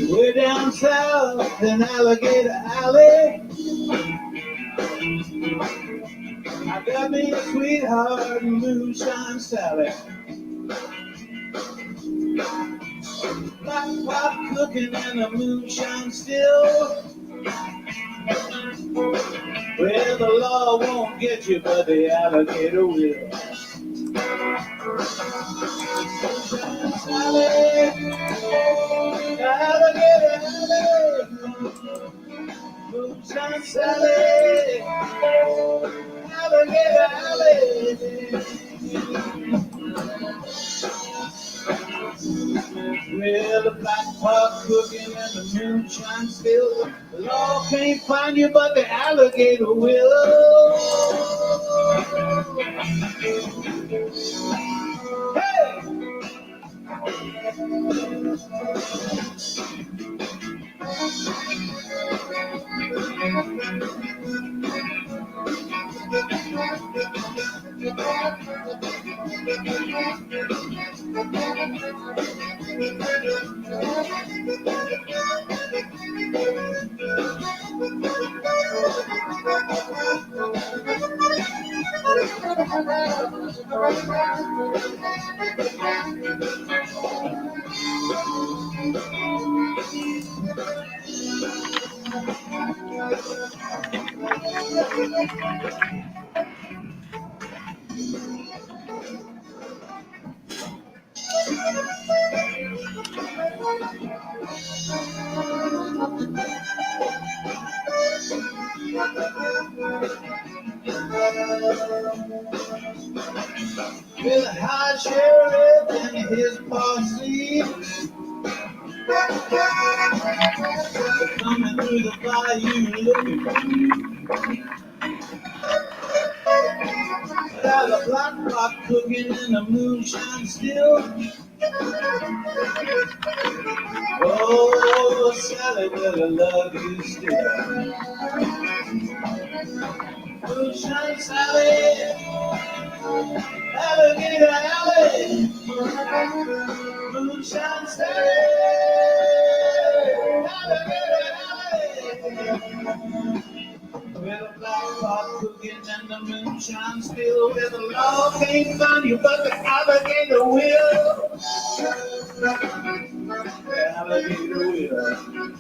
Way down south in Alligator Alley, I got me a sweetheart, Moonshine Sally. Black pot cooking and a moonshine still. Well, the law won't get you, but the alligator will. Moonshine Sally, Alligator Alley. Moonshine Sally, Alligator Alley. Well, the black pot cooking and the moonshine still. The law can't find you, but the alligator will. Hey! through the bayou looking for you. Got a black pot cooking and the moonshine still. Oh, Sally, will I love you still? Moonshine Sally, alligator alley. Moonshine Sally, alligator alley. With a black pot cooking and the moonshine still. Where the law can't find you, but the alligator will. The alligator will.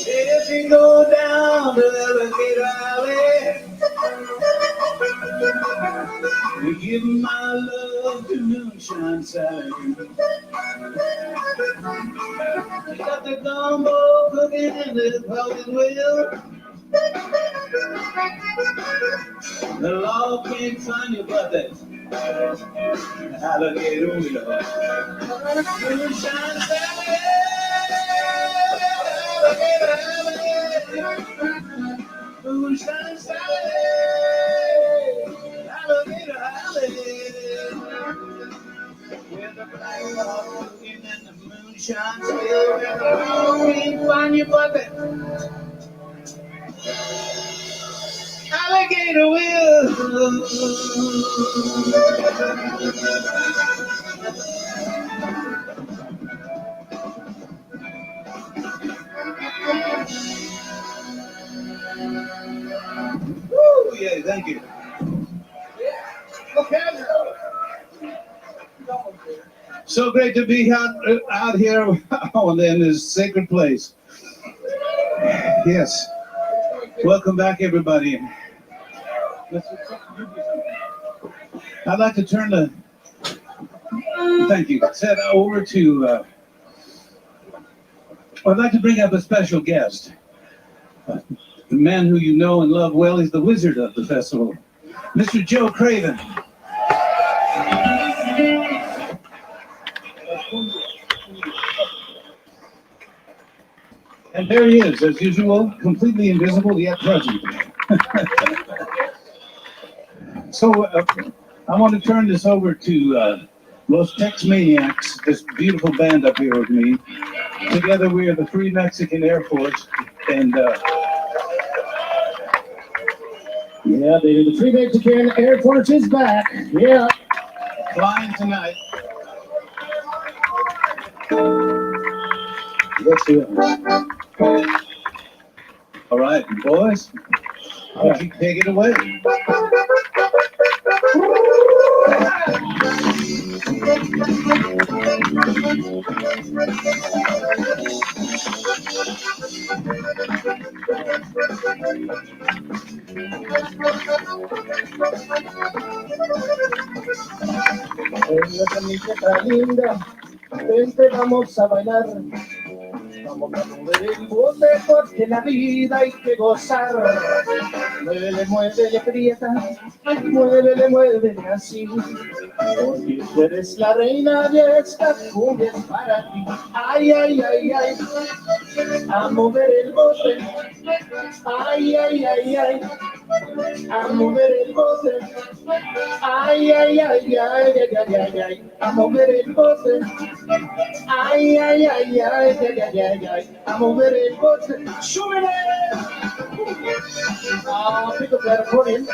If you go down to Alligator Alley, we give my love to Moonshine Sally. She got the gumbo cooking and the pumpkin wheel. The law can't find you, but the alligator will. Moonshine Sally, alligator alley. Moonshine Sally, alligator alley. With the black dog cooking and the moonshine still. Where the law can't find you, but the alligator will. Woo, yeah, thank you. Okay. So great to be out here in this sacred place. Yes. Welcome back, everybody. I'd like to turn the set over to. I'd like to bring up a special guest, the man who you know and love well. He's the wizard of the festival, Mr. Joe Craven. And there he is, as usual, completely invisible yet present. So I want to turn this over to Los Tex Maniacs, this beautiful band up here with me. Together we are the Free Mexican Air Force, and yeah, baby, the Free Mexican Air Force is back. Yeah, flying tonight. Yes, we are. All right, boys, take it away. Venga, camiseta linda, vente, vamos a bailar. Vamos a mover el bote porque la vida hay que gozar. Muévele, muévele, prieta, muévele, muévele así. Porque tú eres la reina de esta cumbia es para ti. Ay, ay, ay, ay, a mover el bote. Ay, ay, ay, ay, a mover el bote. Ay, ay, ay, ay, ay, ay, ay, ay, a mover el bote. Ay, ay, ay, ay, ay, ay, ay, ay, a mover el bote. ¡Súbele! Ah, pico, claro, con él.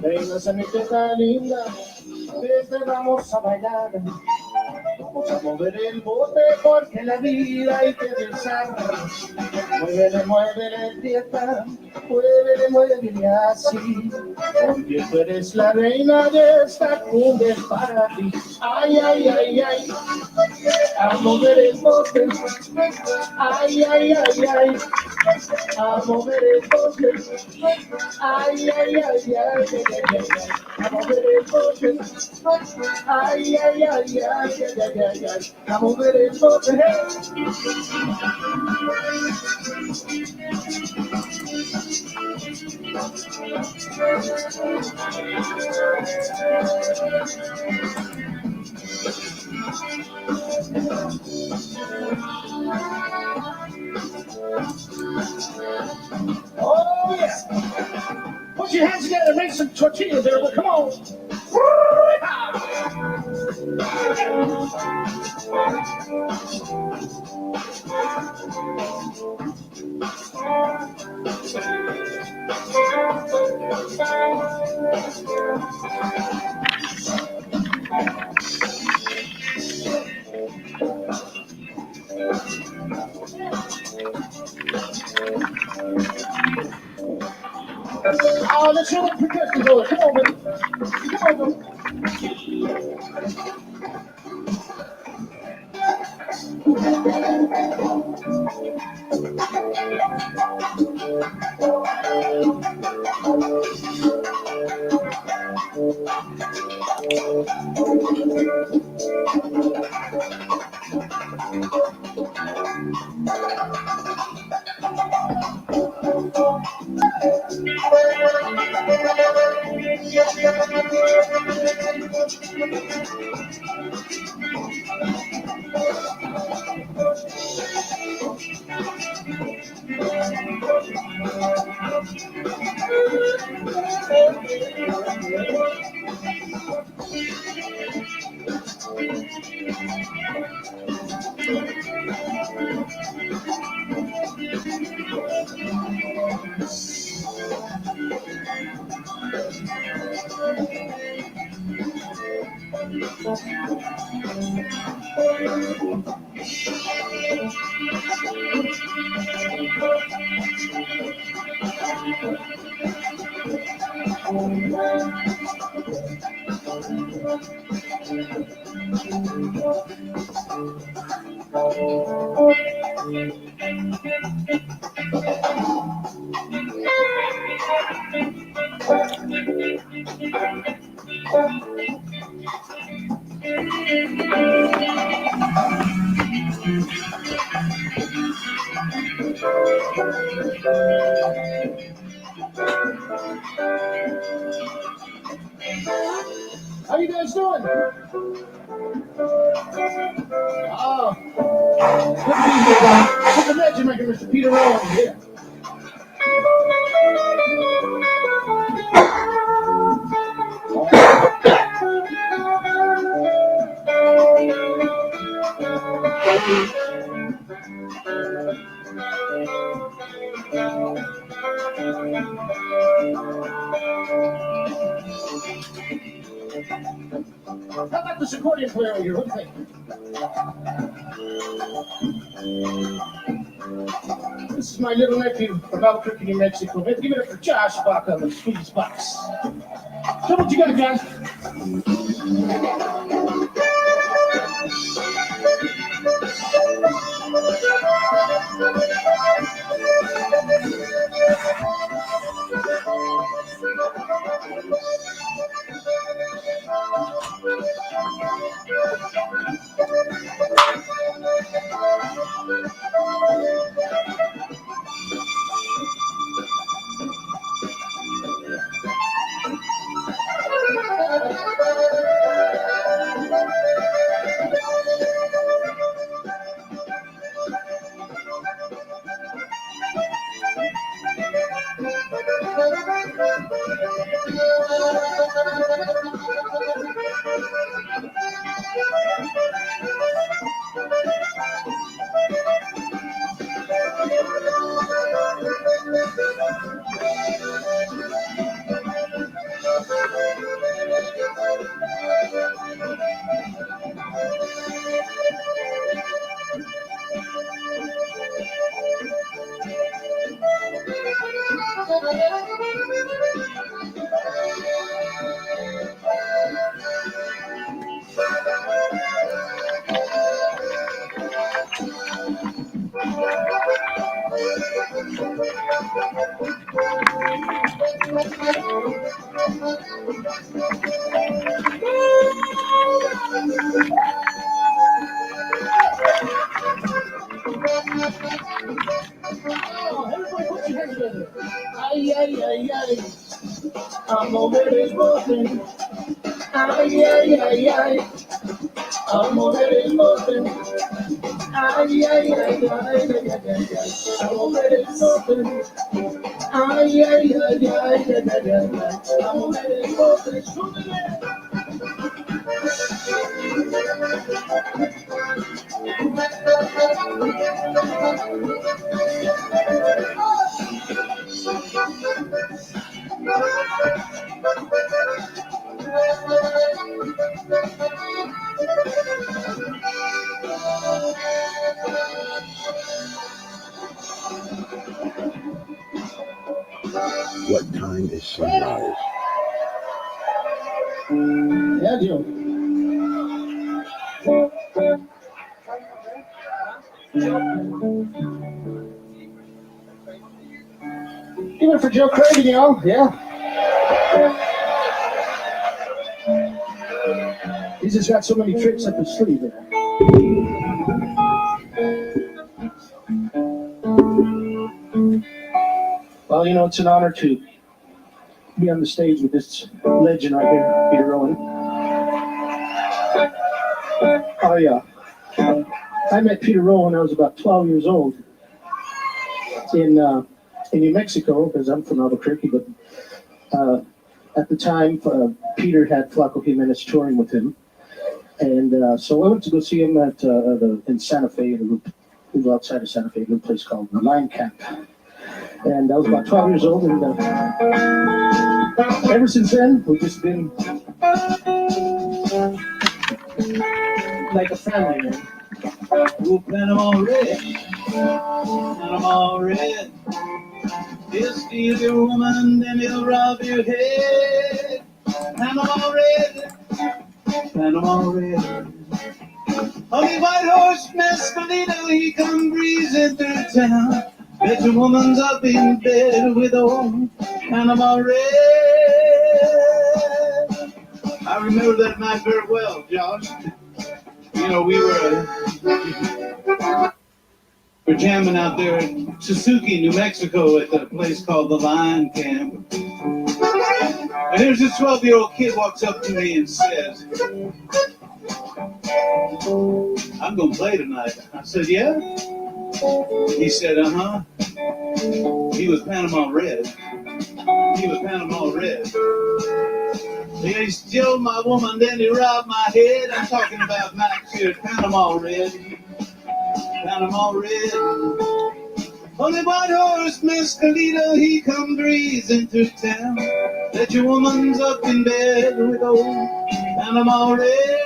Venga, mi teta linda, desde vamos a bailar. Vamos a mover el bote porque la vida hay que besar. Muévele, muévele, tierra, muévele, muévele así. Porque tú eres la reina de esta cumbre para ti. Ay, ay, ay, ay, a mover el bote. Ay, ay, ay, ay, a mover el bote. Ay, ay, ay, ay, ay, ay, a mover el bote. Ay, ay, ay, ay, ay, ay, ay, a mover el bote. Oh, yeah. Put your hands together and make some tortillas there. Come on. Oh, let's show the percussion going. Come on, baby. Come on, baby. How you guys doing? Oh, good to be here. Put the magic maker, Mr. Peter Rowan, here. How about this accordion player here? What do you think? This is my little nephew from Albuquerque, New Mexico. Let's give it up for Josh Bach on the squeeze box. Show what you got, guys. Ay, ay, ay, ay, a mover el bote. Ay, ay, ay, ay, ay, ay, ay, ay, a mover el bote. Ay, ay, ay, ay, ay, ay, ay, ay, a mover el bote. Súbele. What time is sunrise? Yeah, Joe. Give it for Joe Craven, y'all. Yeah. He's just got so many tricks up his sleeve there. Well, you know, it's an honor to be on the stage with this legend right here, Peter Rowan. I met Peter Rowan when I was about 12 years old in New Mexico, because I'm from Albuquerque, but at the time, Peter had Flaco Jimenez touring with him. And so I went to go see him in Santa Fe, in a little outside of Santa Fe, a little place called the Line Camp. And I was about 12 years old, and ever since then, we've just been like a family, man. We'll plant 'em all red, plant 'em all red. He'll steal your woman, then he'll rob your head. Plant 'em all red, plant 'em all red. On the white horse, Mescalito, he come breezing through town. Bet your woman's up in bed with old Panama Red. I remember that night very well, Josh. You know, we were jamming out there in Suzuki, New Mexico, at a place called the Line Camp. And here's this 12-year-old kid walks up to me and says, "I'm gonna play tonight." I said, "Yeah?" He said, "Uh-huh." He was Panama Red. He was Panama Red. He stole my woman, then he robbed my head. I'm talking about Max here, Panama Red. Panama Red. On the white horse, Mescalito, he come breezing through town. That your woman's up in bed with old Panama Red.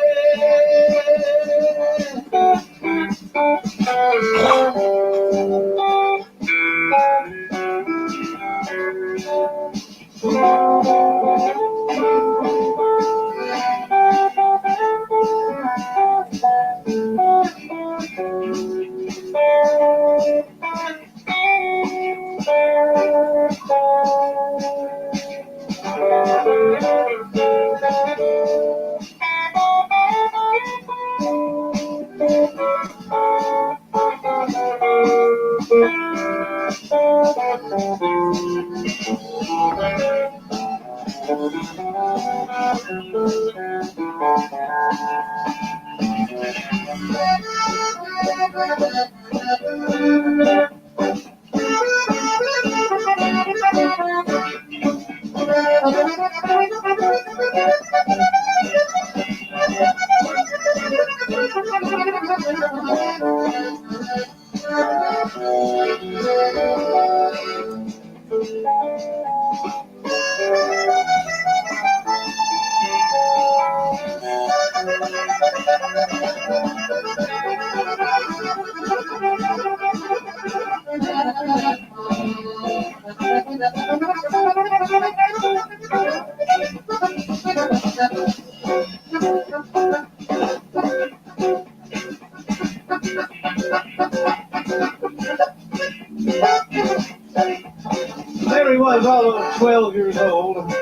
There he was, all of 12 years old.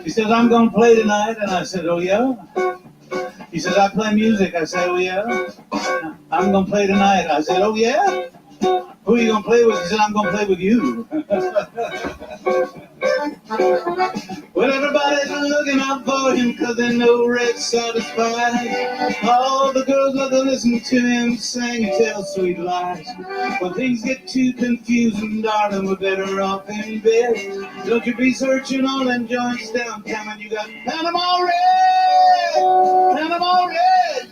He says, "I'm going to play tonight." And I said, "Oh, yeah?" He says, "I play music." I said, "Oh, yeah?" "I'm going to play tonight." I said, "Oh, yeah?" "Who are you going to play with?" He said, "I'm going to play with you." Well, everybody's looking out for him 'cause they know Red's satisfied. All the girls love to listen to him sing and tell sweet lies. When things get too confusing, darling, we're better off in bed. Don't you be searching all them joints downtown when you got Panama Red, Panama Red,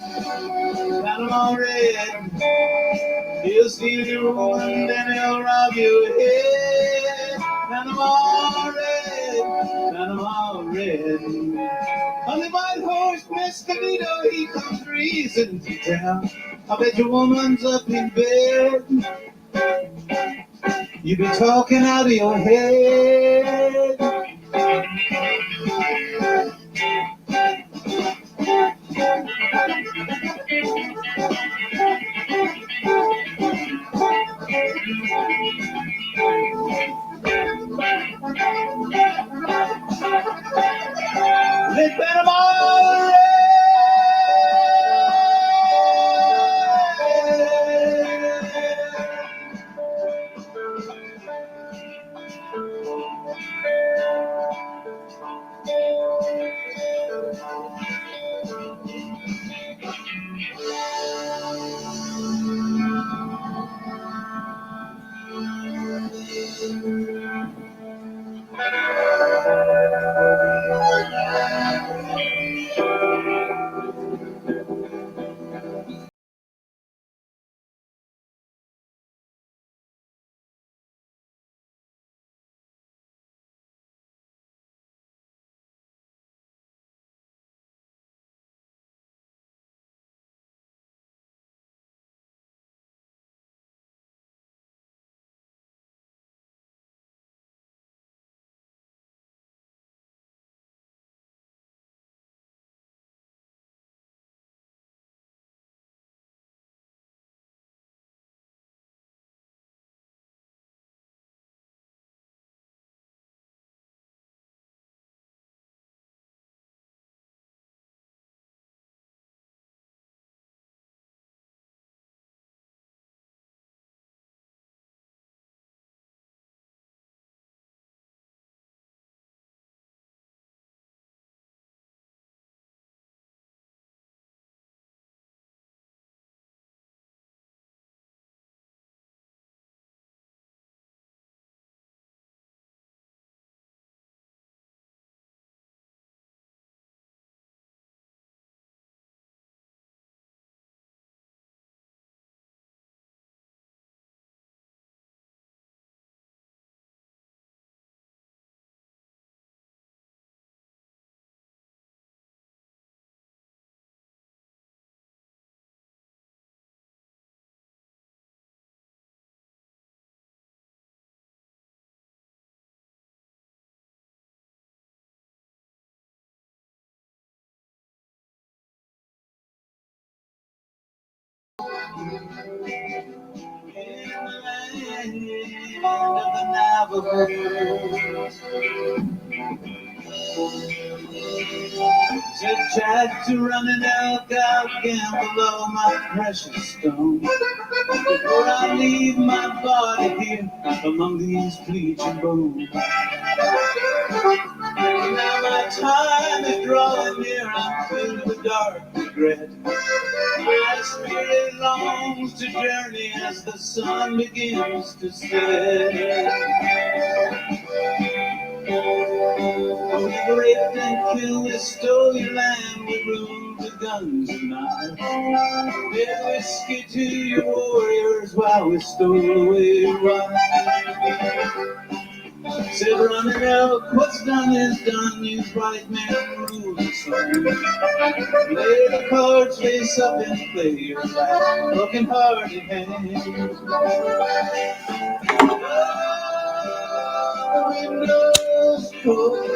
Panama Red. He'll steal your woman, then he'll rob your head. Panama Red, Panama Red. On the white horse, Mr. Vito, he comes breezing to town. I bet your woman's up in bed. You be talking out of your head. Let Panama Red. Of the Navajo. Zigzag to running elk, I'll gamble all my precious stones before I leave my body here among these bleaching bones. Now my time is drawing near, I'm filled with dark regret. My spirit longs to journey as the sun begins to set. We raped and killed, we stole your land, we ruled with guns and knives. Fed whiskey to your warriors while we stole away your wives. Said running elk, what's done is done, you white man rule the sun. Lay the cards face up and play your back, broken hearted hand. The wind blows cold.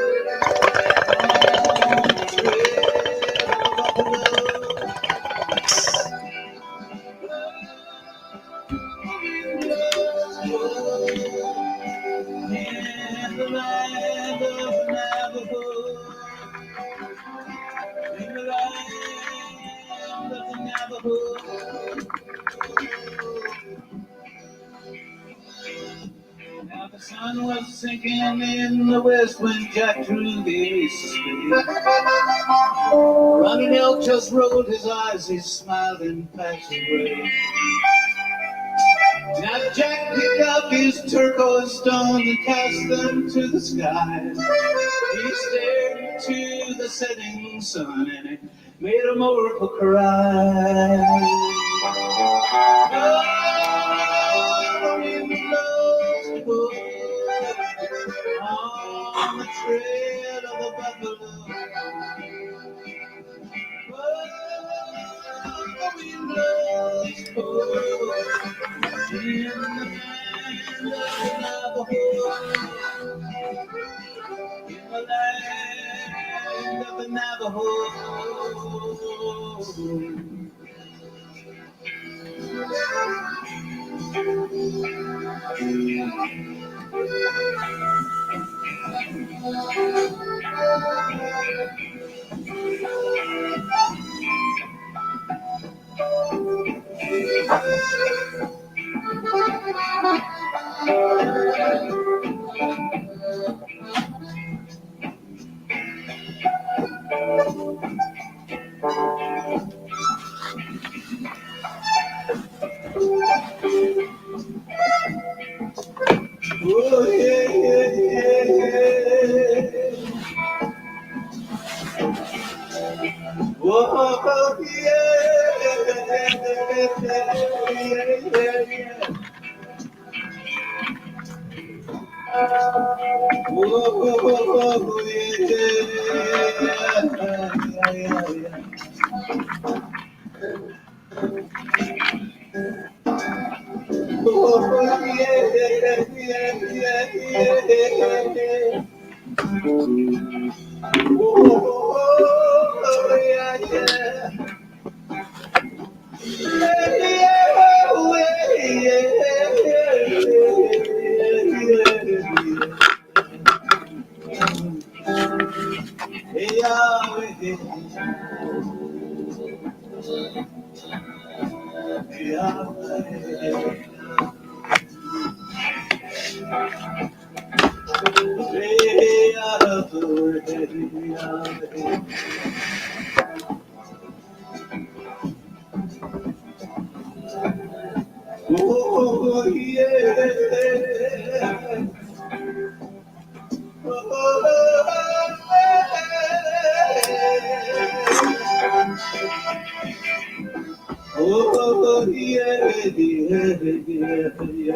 In the land of Navajo, in the land of the Navajo. Now the sun was sinking in the west when Jack drew the ace of spades. Running Elk just rolled his eyes, he smiled and passed away. Now Jack picked up his turquoise stones and cast them to the sky. He stared into the setting sun and it made a mortal cry. Oh, the wind blows cold on the trail of the buffalo. Oh, the wind blows cold in the land of Navajo. In the land of the Navajo. Oh, yeah, yeah, yeah, yeah. Oh, yeah, yeah, yeah. Oh, yeah. Oh, yeah. Oh, yeah, yeah, yeah.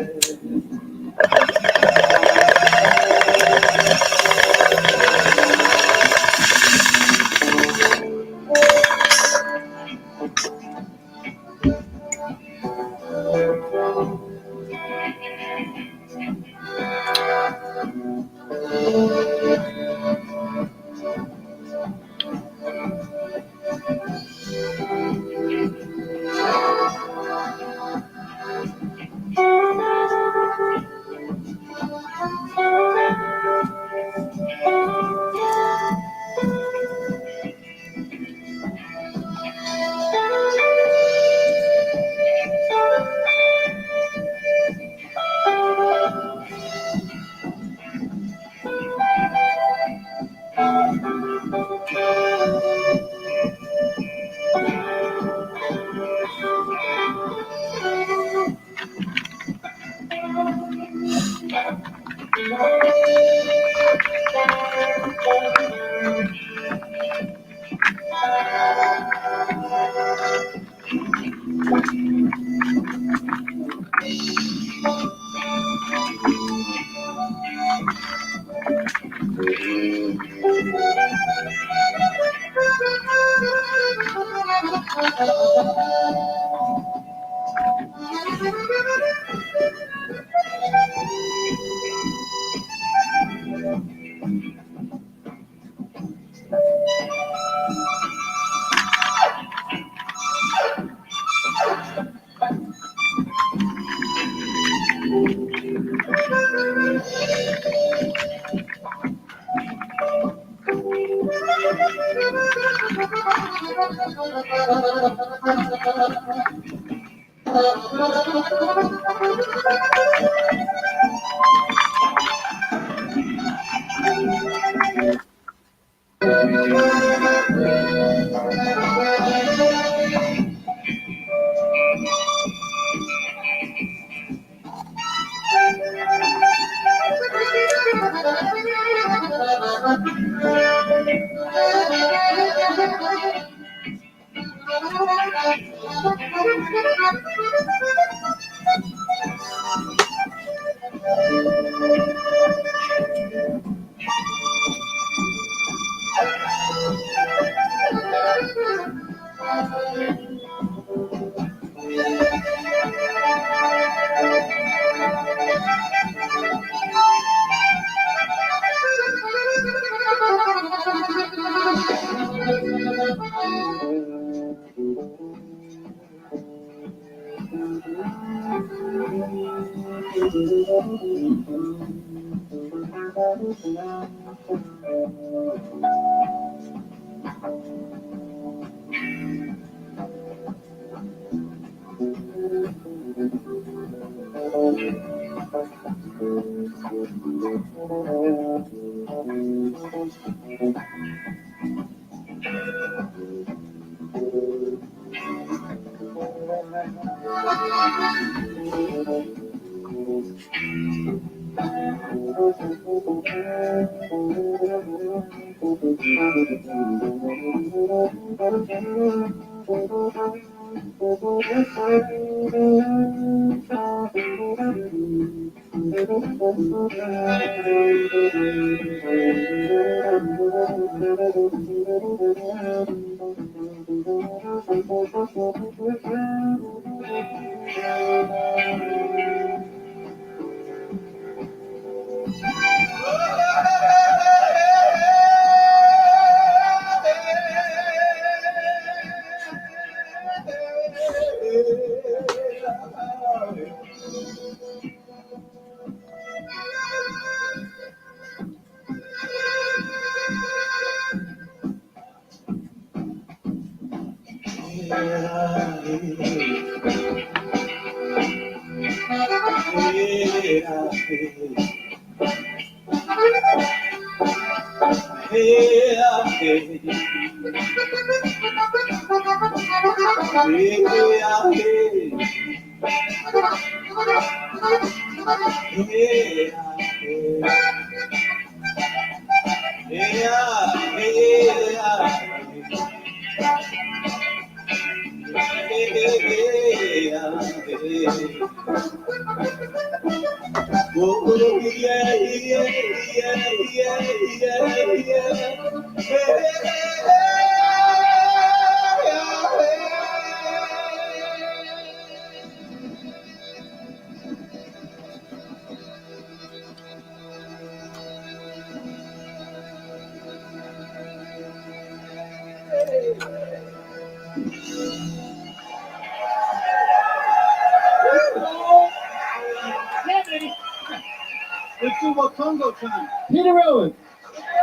Let's do what Congo time. Peter Rowan.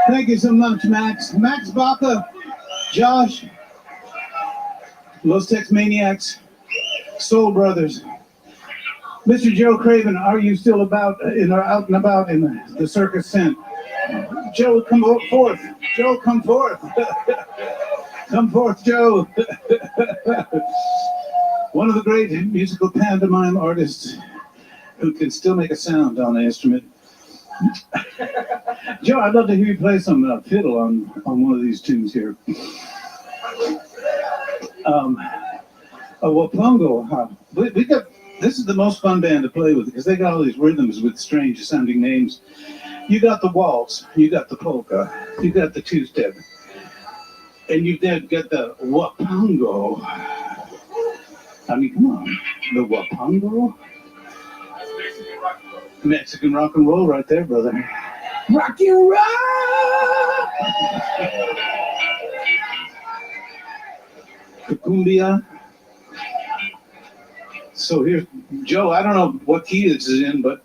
Thank you so much, Max. Max Baca, Josh, Los Tex Maniacs, Soul Brothers. Mr. Joe Craven, are you still out and about in the circus tent? Joe, come forth. Joe, come forth. Come forth, Joe. One of the great musical pantomime artists who can still make a sound on the instrument. Joe, I'd love to hear you play some fiddle on one of these tunes here. Wapungo, we got, this is the most fun band to play with because they got all these rhythms with strange sounding names. You got the waltz, you got the polka, you got the two-step, and you then got the wapungo. I mean, come on, the wapungo? Mexican rock and roll right there, brother. Rock and roll! The cumbia. So here's Joe. I don't know what key this is in, but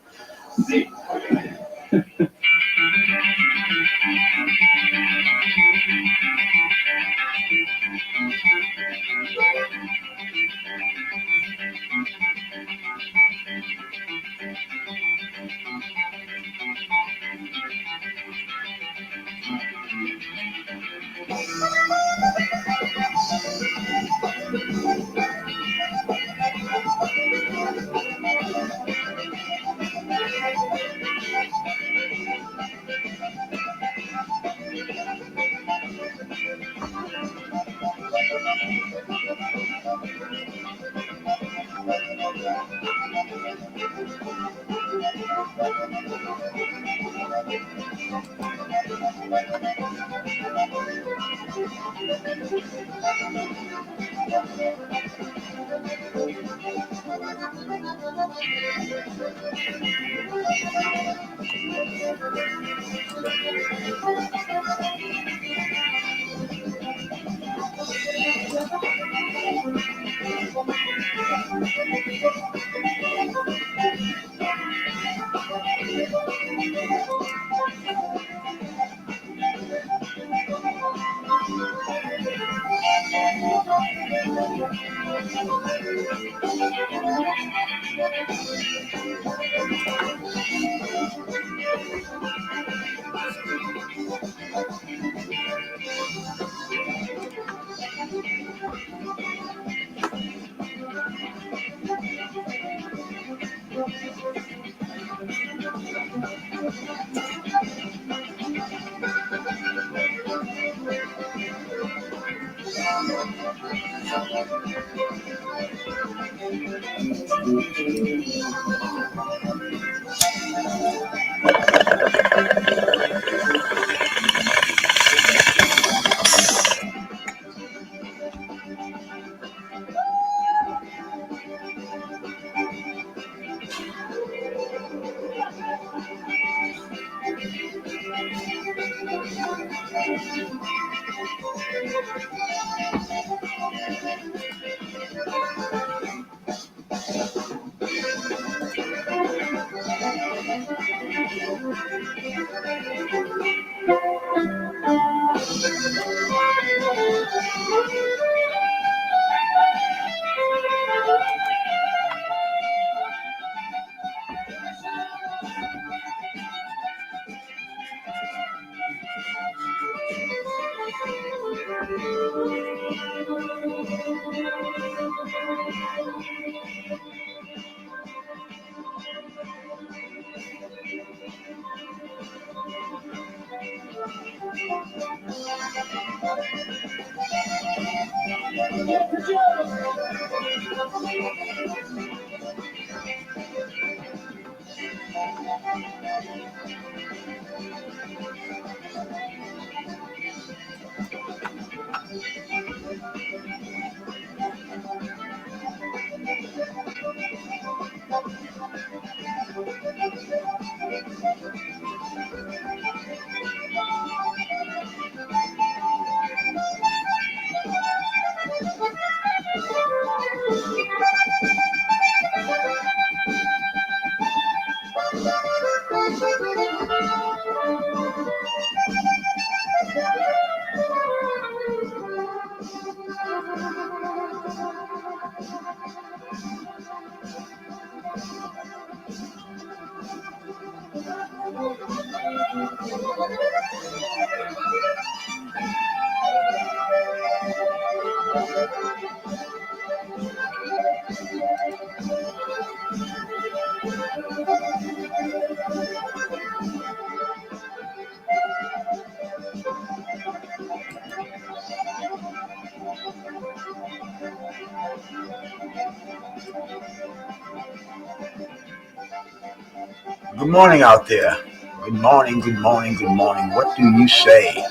Good morning out there. Good morning, good morning, good morning. What do you say?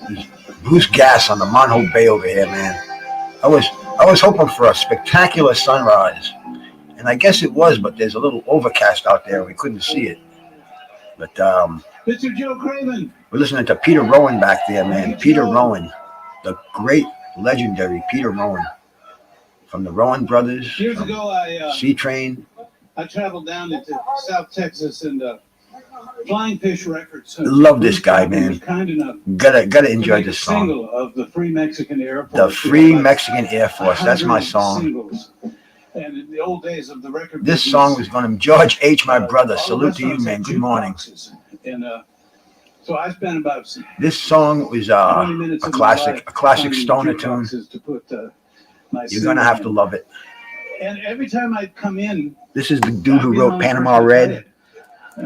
There's Bruce Gas on the Monhoe Bay over here, man. I was hoping for a spectacular sunrise, and I guess it was, but there's a little overcast out there. We couldn't see it. But Mr. Joe Craven. we're listening to Peter Rowan back there, man. Peter Rowan, the great, legendary Peter Rowan from the Rowan Brothers, Years from ago, I Sea Train. traveled down into South Texas and Flying Fish Records. Love this guy, man. Was kind enough Gotta to enjoy make this a song. single of the Free Mexican Air Force. The Free Mexican Air Force. That's my 100 song. singles. And in the old days of the record This business, song was going to George H., my brother. all the Salute to you, restaurants man. had Good morning. jukeboxes. And so I spent about This song was 20 minutes a of my classic, life a classic finding stoner tune. jukeboxes to put my You're gonna have to single love it. in. And every time I'd come in, This is the dude who I'd be wrote the only Panama person to play Red, it.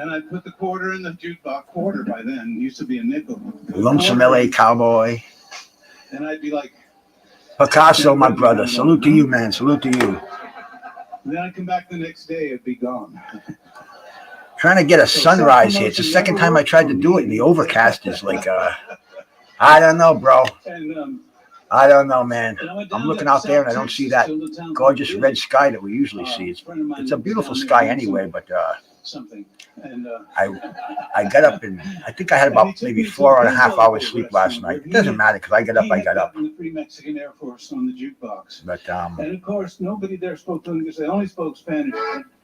And I'd put the quarter in the jukebox. Quarter by then used to be a nickel. Lonesome Quarter, LA Cowboy, and I'd be like, Picasso, my brother. Salute to you, man. Salute to you. And then I come back the next day, it'd be gone. Trying to get a sunrise here. It's the second time I tried to do it, and the overcast is like, I don't know, bro. And I don't know, man. and I went I'm down looking to out there and I South don't see Texas that to a town called gorgeous Billy. red sky that we usually see. A friend of mine It's a was beautiful down there sky doing anyway, but something. And I got up and I think I had and he about took maybe me to a 4.5 hours Pinto sleep last restaurant night. where It doesn't he matter because I get up, he I had got up. gotten the Free Mexican Air Force on the jukebox. But And of course, nobody there spoke English. They only spoke Spanish.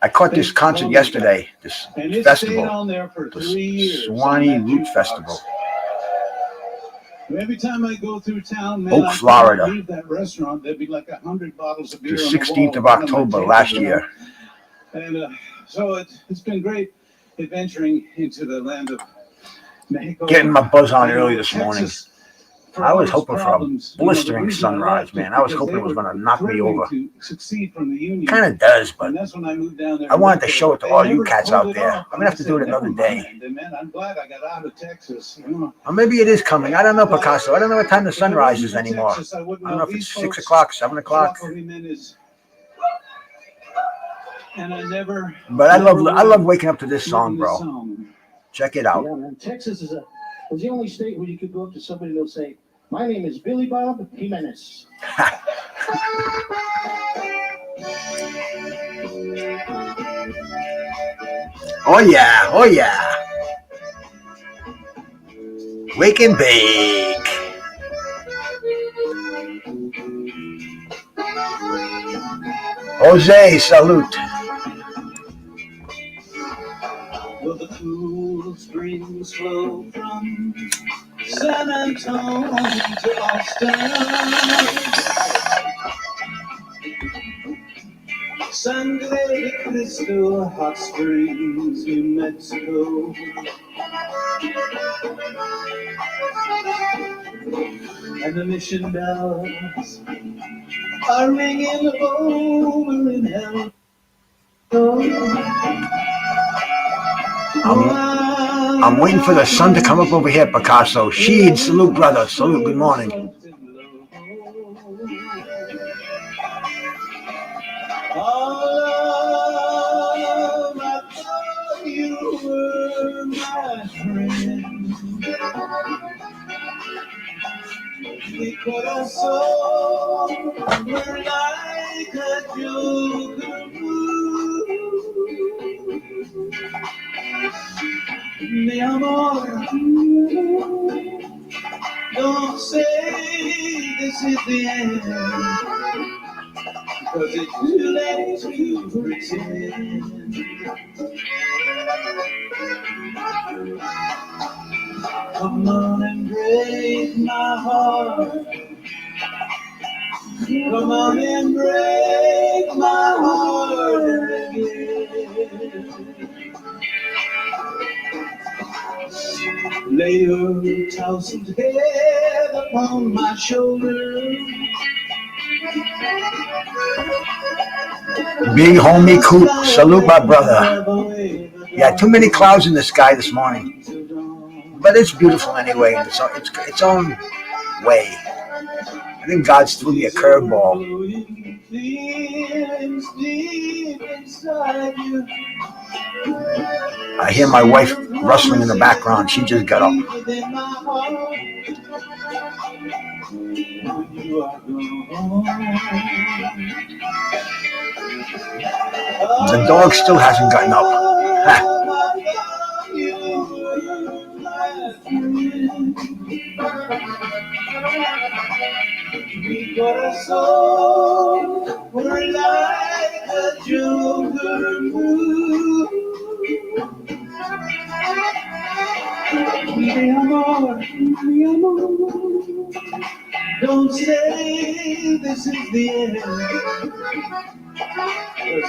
I caught this concert yesterday, this And it stayed festival, on there for the 3 years. Swanee on that Root jukebox. Festival. Every time I go through town, man, Oak, I Florida. couldn't leave that restaurant. There'd be like 100 bottles of beer The on the 16th wall of in front my October table, last you know. year. And so it's been great adventuring into the land of Mexico. Getting my buzz on And, early this morning. Texas, for I all was its hoping for a problems, you know, the blistering reason I sunrise, left man. is I was because hoping they it was were going to knock me threatening over. to succeed from the Union. Kind of does, but And that's when I moved down there. I wanted to show it to They all you never cats pulled out it there. off. I'm going to have to And I do it said, another "Never day." mind." And man, I'm glad I got out of Texas. You know. Or maybe it is coming. I don't know, Picasso. I don't know what time the sun rises anymore. Texas, I I wouldn't don't know if these it's 6 folks. o'clock, 7 o'clock. And I never. But I never love waking up to this written song, this bro. song. Check it out. Yeah, man. Texas is the only state where you could go up to somebody and they'll say, "My name is Billy Bob Jimenez." Oh yeah, oh yeah. Wake and bake. Jose, salute. Well, the cool springs flow from San Antonio to Austin. Sangre de Cristo, hot springs, New Mexico. And the mission bells are ringing over in hell. I'm waiting for the sun to come up over here, Picasso. Sheed, salute, brother. Salute, good morning. I thought you were my friend. We could have sold we're like a joker moon. Mi amor, don't say this is the end, because it's too late to pretend. Come on and break my heart. Come on and break my heart again. Lay your tousled head upon my shoulder. Big homie Coop, salute my brother. Yeah, too many clouds in the sky this morning. But it's beautiful anyway, in its own way. I think God's threw me a curveball. I hear my wife rustling in the background. She just got up. The dog still hasn't gotten up. Ha. We got a soul, we're like a joker moon. Mi amor, don't say this is the end, 'cause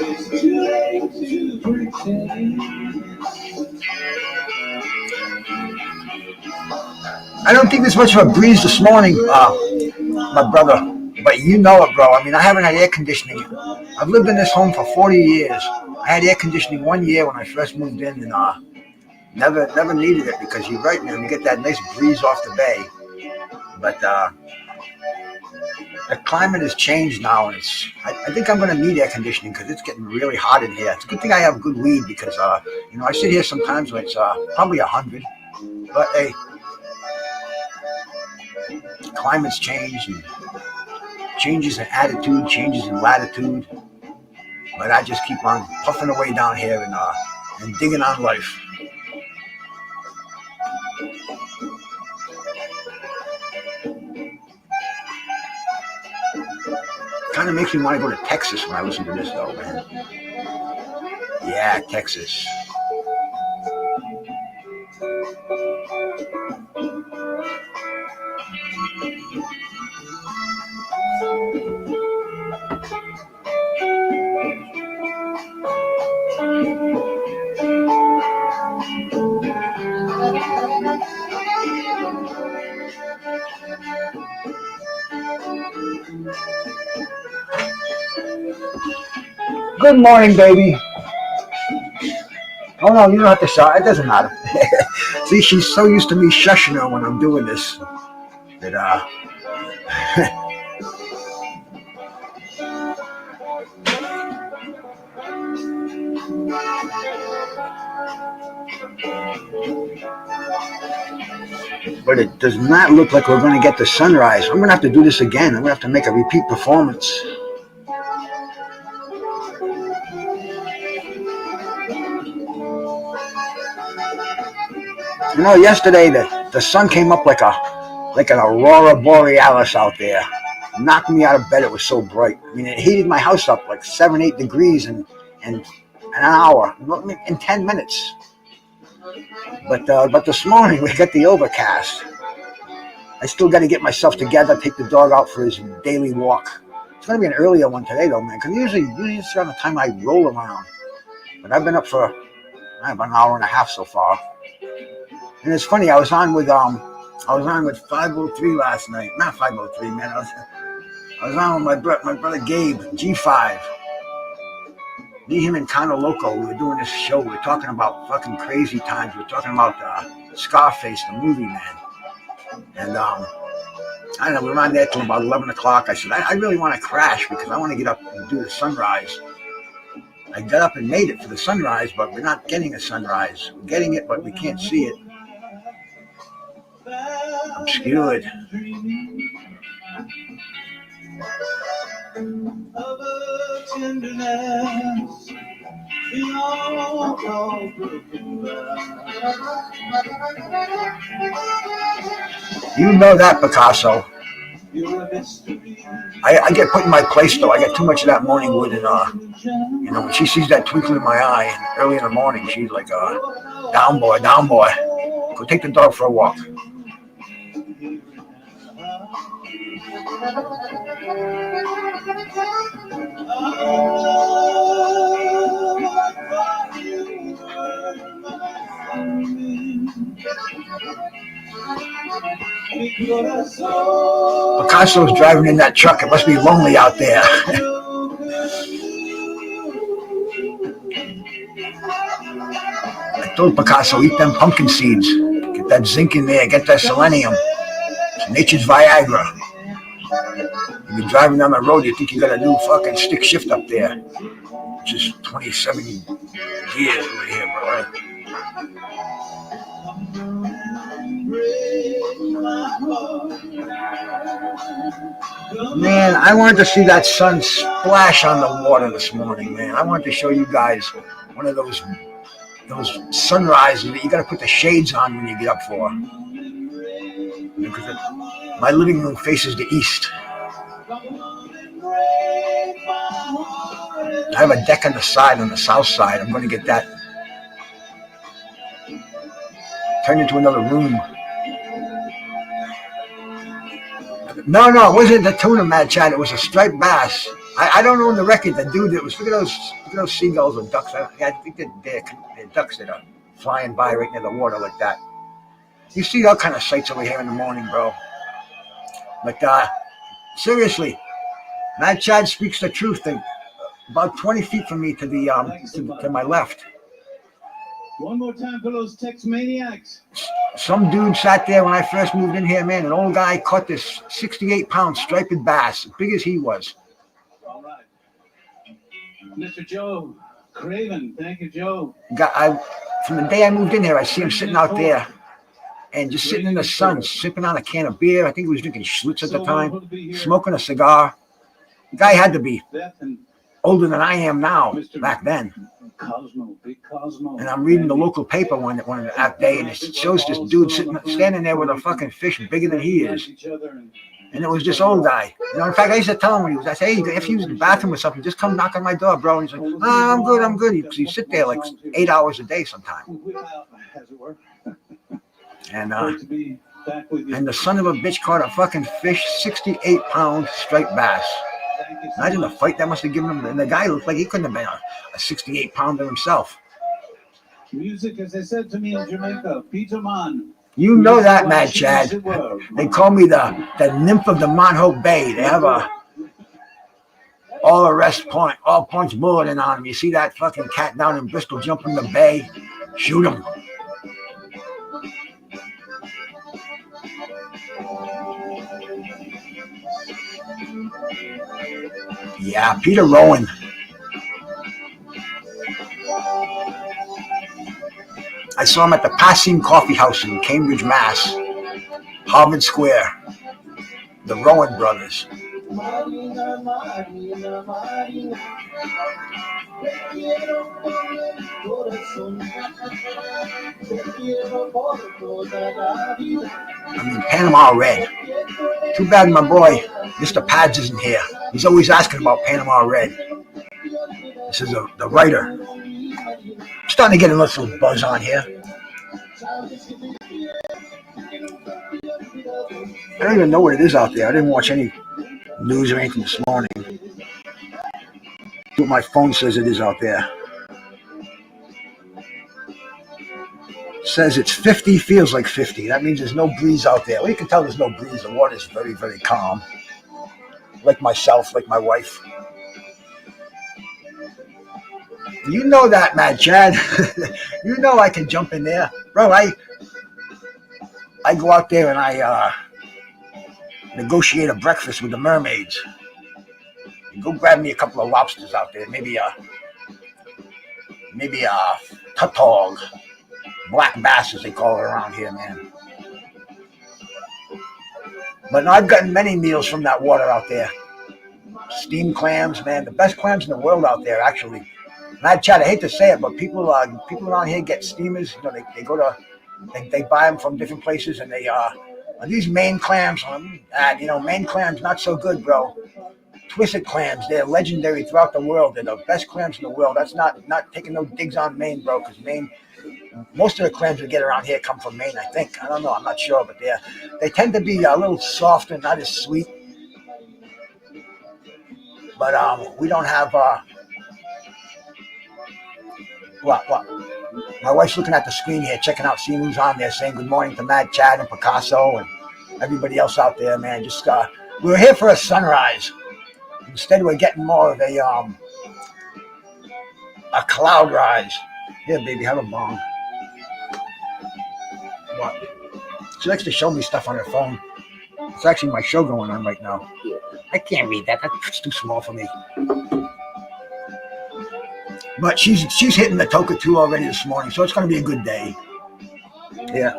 it's too late to pretend. I don't think there's much of a breeze this morning, my brother. But you know it, bro. I mean, I haven't had air conditioning. I've lived in this home for 40 years. I had air conditioning 1 year when I first moved in, and never needed it because you're right, man. You get that nice breeze off the bay. But The climate has changed now, and I think I'm going to need air conditioning because it's getting really hot in here. It's a good thing I have good weed because I sit here sometimes when it's probably 100. But hey, climates change and changes in attitude, changes in latitude. But I just keep on puffing away down here and digging on life. Kind of makes me want to go to Texas when I listen to this, though, man. Yeah, Texas. Good morning, baby. Oh no, you don't have to shout. It doesn't matter. See, she's so used to me shushing her when I'm doing this that but it does not look like we're going to get the sunrise. I'm going to have to do this again. I'm going to have to make a repeat performance. Yesterday the sun came up like an aurora borealis out there. Knocked me out of bed. It was so bright. I mean, it heated my house up like 7-8 degrees in an hour, in 10 minutes. But this morning we got the overcast. I still got to get myself together, take the dog out for his daily walk. It's going to be an earlier one today, though, man. Because usually it's around the time I roll around. But I've been up for about an hour and a half so far. And it's funny. I was on with 503 last night. Not 503, man. I was on with my brother Gabe, G5. Me, him, and Conor Loco. We were doing this show. We were talking about fucking crazy times. We were talking about Scarface, the movie, man. And I don't know. We were on there till about 11 o'clock. I said, I really want to crash because I want to get up and do the sunrise. I got up and made it for the sunrise, but we're not getting a sunrise. We're getting it, but we can't see it. Obscured. You know that, Picasso. I get put in my place, though. I get too much of that morning wood, and when she sees that twinkle in my eye early in the morning, she's like, down boy, go take the dog for a walk. Picasso's driving in that truck. It must be lonely out there. I told Picasso, eat them pumpkin seeds. Get that zinc in there. Get that selenium. It's nature's Viagra. When you're driving down the road, you think you got a new fucking stick shift up there. Just 27 gears over here, bro. Man, I wanted to see that sun splash on the water this morning, man. I wanted to show you guys one of those sunrises that you got to put the shades on when you get up for. Because my living room faces the east. I have a deck on the side, on the south side. I'm going to get that turned into another room. No, it wasn't the tuna, Mad Chad. It was a striped bass. I don't own the record. The dude that was, look at those seagulls or ducks. I think they're ducks that are flying by right near the water like that. You see all kind of sights over here in the morning, bro. But seriously, Mad Chad speaks the truth. About 20 feet from me to my left. One more time for those Tex Maniacs. some dude sat there when I first moved in here, man. An old guy caught this 68-pound striped bass, as big as he was. All right. Mr. Joe Craven, thank you, Joe. From the day I moved in here, I see him sitting out there and just sitting in the sun, sipping on a can of beer. I think he was drinking Schlitz at the time, smoking a cigar. The guy had to be older than I am now back then. Cosmo, big Cosmo. And I'm reading the local paper one that day, and it shows this dude standing there with a fucking fish bigger than he is. And it was this old guy. You know, in fact, I used to tell him I said, hey, if you was in the bathroom or something, just come knock on my door, bro. And he's like, oh, I'm good. He'd sit there like 8 hours a day sometime. And the son of a bitch caught a fucking fish, 68-pound striped bass. Imagine the fight that must have given him. And the guy looked like he couldn't have been a 68-pounder himself. Music, as they said to me in Jamaica, Peter Rowan. You know that, Mad Chad. They call me the nymph of the Monhope Bay. They have all arrest point, all points bulletin on him. You see that fucking cat down in Bristol jumping in the bay? Shoot him. Yeah, Peter Rowan. I saw him at the Passing Coffee House in Cambridge, Mass. Harvard Square. The Rowan brothers. Marina, Marina, Marina, te quiero con el corazón, te quiero por toda la vida. I mean, Panama Red. Too bad my boy, Mr. Pads, isn't here. He's always asking about Panama Red. This is the writer. I'm starting to get a little buzz on here. I don't even know what it is out there. I didn't watch any news or anything this morning. What my phone says it is out there. It says it's 50, feels like 50. That means there's no breeze out there. Well, you can tell there's no breeze. The water's very, very calm. Like myself, like my wife. You know that, Mad Chad. You know I can jump in there. Bro, I go out there and I negotiate a breakfast with the mermaids. Go grab me a couple of lobsters out there. Maybe a tautog. Black bass, as they call it around here, man. But no, I've gotten many meals from that water out there. Steamed clams, man. The best clams in the world out there, actually. Mad Chad, I hate to say it, but people around here get steamers. You know, they go to, they buy them from different places, and they these Maine clams. Maine clams not so good, bro. Twisted clams, they're legendary throughout the world. They're the best clams in the world. That's not taking no digs on Maine, bro, because Maine, most of the clams we get around here come from Maine, I think. I don't know, I'm not sure, but they tend to be a little softer, not as sweet. But we don't have what? My wife's looking at the screen here, checking out, seeing who's on there, saying good morning to Mad Chad and Picasso and everybody else out there, man. Just we were here for a sunrise. Instead, we're getting more of a cloud rise. Here, baby, have a bong. What? She likes to show me stuff on her phone. It's actually my show going on right now. I can't read that. That's too small for me. But she's hitting the Toka 2 already this morning, so it's going to be a good day. Yeah.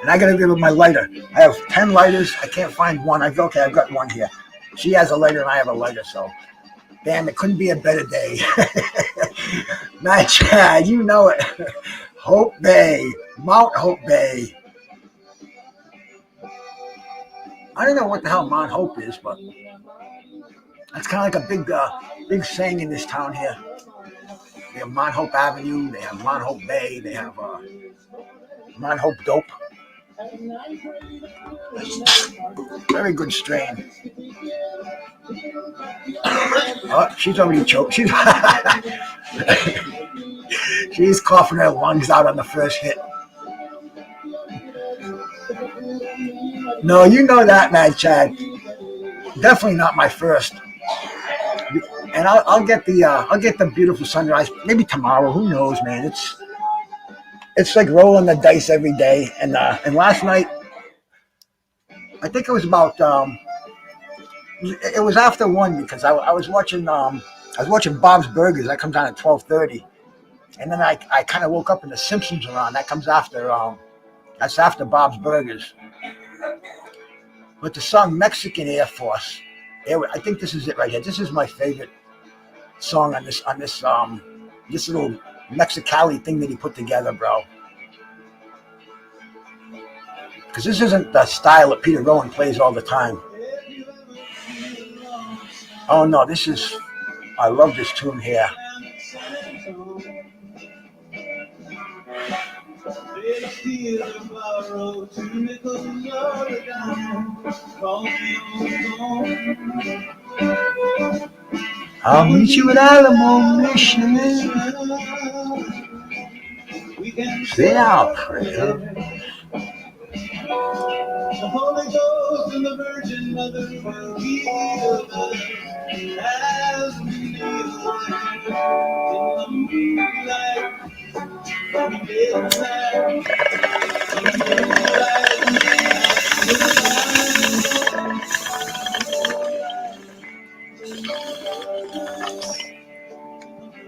And I got to give her my lighter. I have 10 lighters. I can't find one. I've got one here. She has a lighter and I have a lighter, so damn, it couldn't be a better day. Mad Chad, you know it. Hope Bay, Mount Hope Bay. I don't know what the hell Mount Hope is, but that's kind of like a big saying in this town here. They have Mount Hope Avenue, they have Mount Hope Bay, they have Mount Hope Dope. Very good strain. Oh, she's already choked. She's coughing her lungs out on the first hit. No, you know that, Mad Chad. Definitely not my first. And I'll get the beautiful sunrise maybe tomorrow. Who knows, man? It's it's like rolling the dice every day. And last night, I think it was about it was after 1 because I was watching Bob's Burgers. That comes on at 12:30, and then I kind of woke up and The Simpsons are on. That comes after that's after Bob's Burgers. But the song Mexican Air Force, I think this is it right here. This is my favorite song on this little Mexicali thing that he put together, bro. Because this isn't the style that Peter Rowan plays all the time. Oh no, I love this tune here. I'll meet you at Alamo Mission. Say our prayer. The Holy Ghost and the Virgin Mother will heal us as we kneel in the moonlight.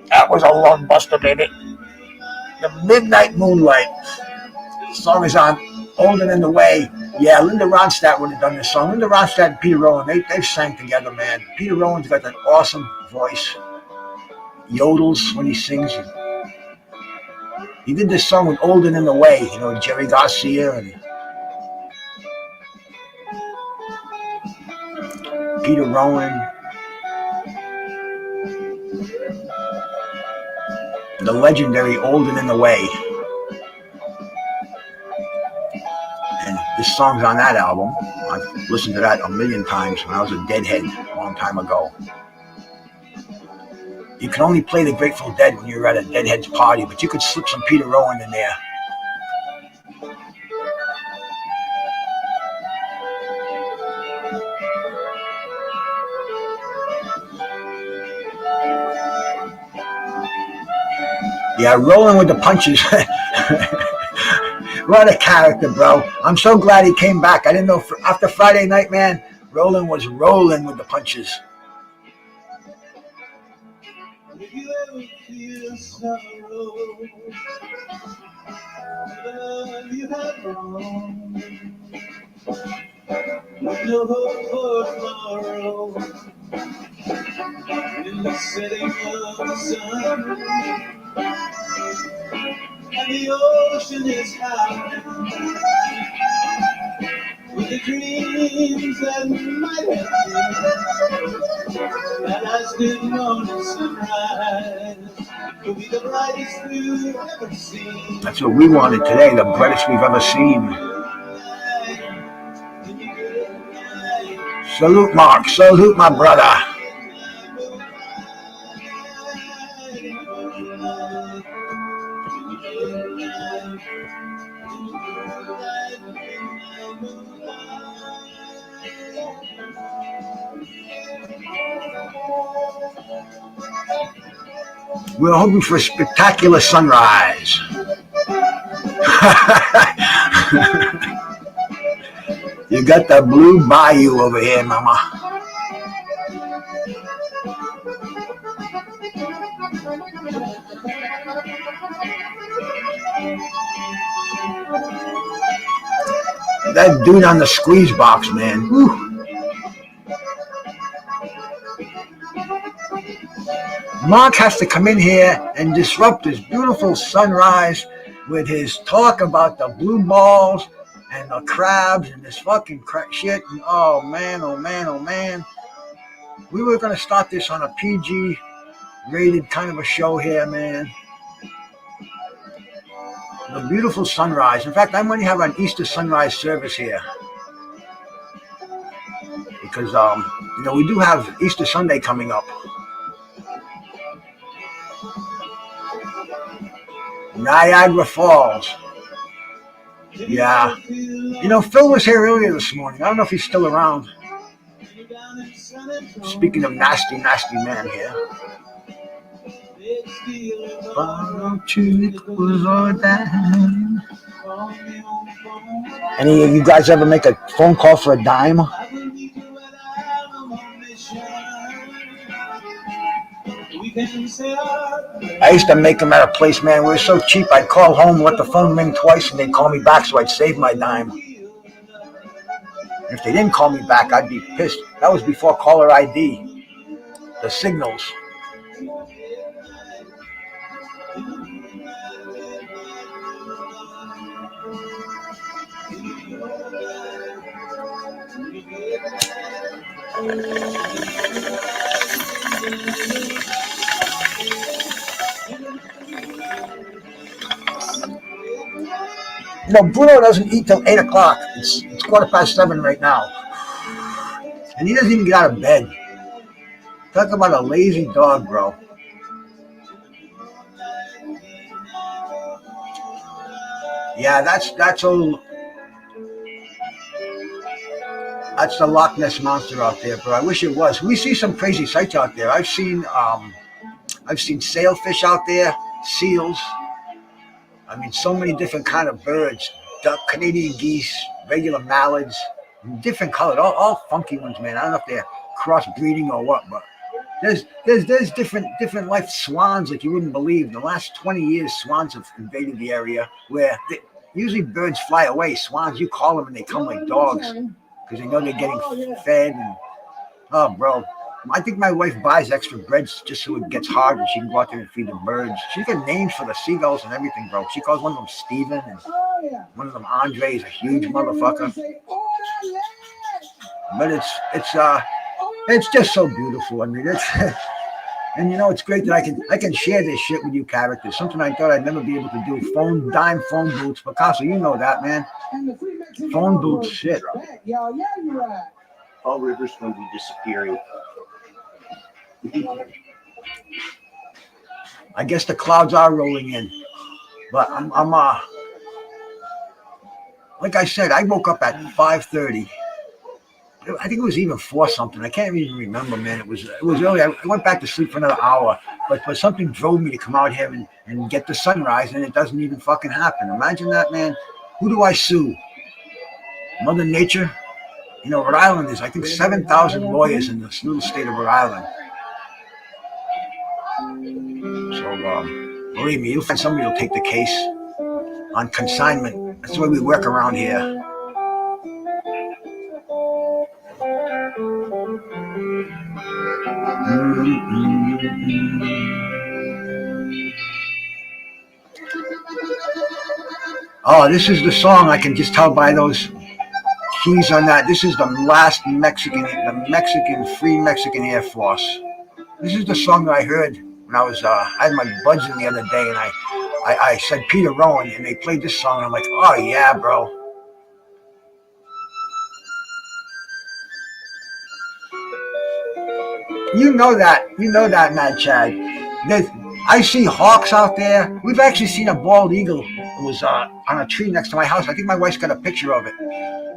That was a lung buster, baby. The Midnight Moonlight. The song is on Older Than the Way. Yeah, Linda Ronstadt would have done this song. Linda Ronstadt and Peter Rowan, they've sang together, man. Peter Rowan's got an awesome voice. Yodels when he sings. He did this song with Older Than the Way, Jerry Garcia and Peter Rowan. The legendary Older Than the Way. And this song's on that album. I've listened to that a million times when I was a Deadhead a long time ago. You can only play the Grateful Dead when you're at a Deadhead's party, but you could slip some Peter Rowan in there. Yeah, rolling with the punches. What a character, bro. I'm so glad he came back. I didn't know after Friday night, man, Roland was rolling with the punches. If you ever feel sorrow, the love you have wrong, with no hope for tomorrow, in the setting of the sun, and the ocean is high, with the dreams that might have been, that as good morning sunrise will be the brightest you've ever seen. That's what we wanted today, the brightest we've ever seen. Salute, Mark. Salute, my brother. We're hoping for a spectacular sunrise. You got the blue bayou over here, mama. That dude on the squeeze box, man. Whew. Mark has to come in here and disrupt this beautiful sunrise with his talk about the blue balls and the crabs and this fucking shit. And oh man, oh man, oh man. We were going to start this on a PG rated kind of a show here, man. The beautiful sunrise. In fact, I'm going to have an Easter sunrise service here. Because, we do have Easter Sunday coming up. Niagara Falls. Yeah. Phil was here earlier this morning. I don't know if he's still around. Speaking of nasty, nasty man here. Borrow nickels or dime. Any of you guys ever make a phone call for a dime? I used to make them at a place, man. We were so cheap. I'd call home, let the phone ring twice, and they'd call me back, so I'd save my dime. If they didn't call me back, I'd be pissed. That was before caller ID, the signals. No, Bruno doesn't eat till 8 o'clock. It's 7:15 right now. And he doesn't even get out of bed. Talk about a lazy dog, bro. Yeah, that's old. That's the Loch Ness monster out there, bro. I wish it was. We see some crazy sights out there. I've seen sailfish out there, seals. I mean, so many different kind of birds, duck, Canadian geese, regular mallards, different colored, all funky ones, man. I don't know if they're crossbreeding or what, but there's different life. Swans like you wouldn't believe. In the last 20 years, swans have invaded the area where usually birds fly away. Swans, you call them and they come like dogs because they know they're getting fed. And oh, bro. I think my wife buys extra breads just so it gets hard and she can go out there and feed the birds. She got names for the seagulls and everything, bro. She calls one of them Steven and one of them Andre is a huge motherfucker. But it's just so beautiful. I mean, it's and you know it's great that I can share this shit with you characters. Something I thought I'd never be able to do. Phone booths. Picasso, you know that, man. Phone booths, shit. All rivers will be disappearing. I guess the clouds are rolling in, but I'm like I said, I woke up at 5:30. I think it was even 4 something. I can't even remember, man. It was early. I went back to sleep for another hour, but something drove me to come out here and get the sunrise, and it doesn't even fucking happen. Imagine that, man. Who do I sue? Mother Nature? You know, Rhode Island is, I think, 7,000 lawyers in this little state of Rhode Island. So, believe me, you'll find somebody who'll take the case on consignment. That's the way we work around here. Oh, this is the song. I can just tell by those keys on that. This is the last Free Mexican Air Force. This is the song that I heard when I had my buds in the other day, and I said Peter Rowan, and they played this song, and I'm like, oh yeah, bro. You know that, Mad Chad. I see hawks out there. We've actually seen a bald eagle. It was on a tree next to my house. I think my wife's got a picture of it.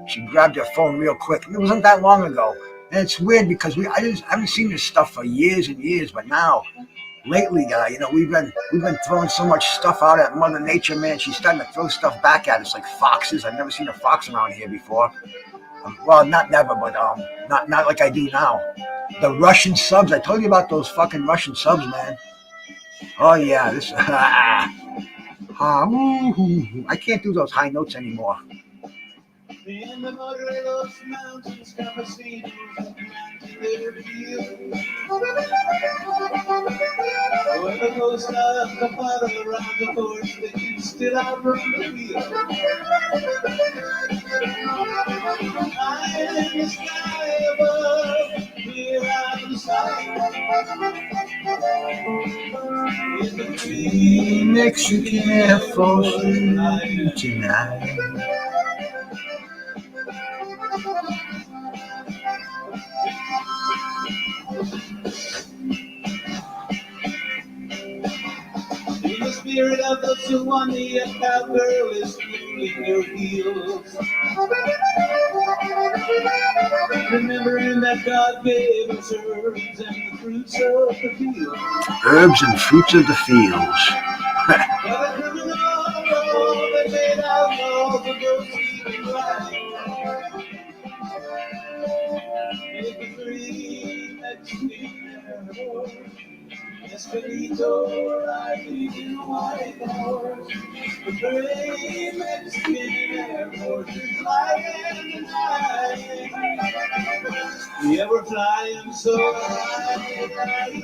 She grabbed her phone real quick. It wasn't that long ago. And it's weird because I haven't seen this stuff for years and years, but now, lately, you know, we've been throwing so much stuff out at Mother Nature, man. She's starting to throw stuff back at us like foxes. I've never seen a fox around here before. Well, not never, but not like I do now. The Russian subs. I told you about those fucking Russian subs, man. Oh yeah, this. I can't do those high notes anymore. In the Morelos Mountains, Campesinos their fields. When the ghost of the bottle around the porch, they can still outrun the wheel. High in the sky above, clear out of sight. In the Free Mexican Air Force tonight. In the spirit of the Suwannee, a cowgirl is swinging her heels. Remembering that God gave us herbs and the fruits of the field. Herbs and fruits of the fields. But a criminal law that made outlaws of those sleeping right. Make a free Mexican airport. Escalito riding in a white horse. The free Mexican airport is flying tonight. Yeah, we're flying so high.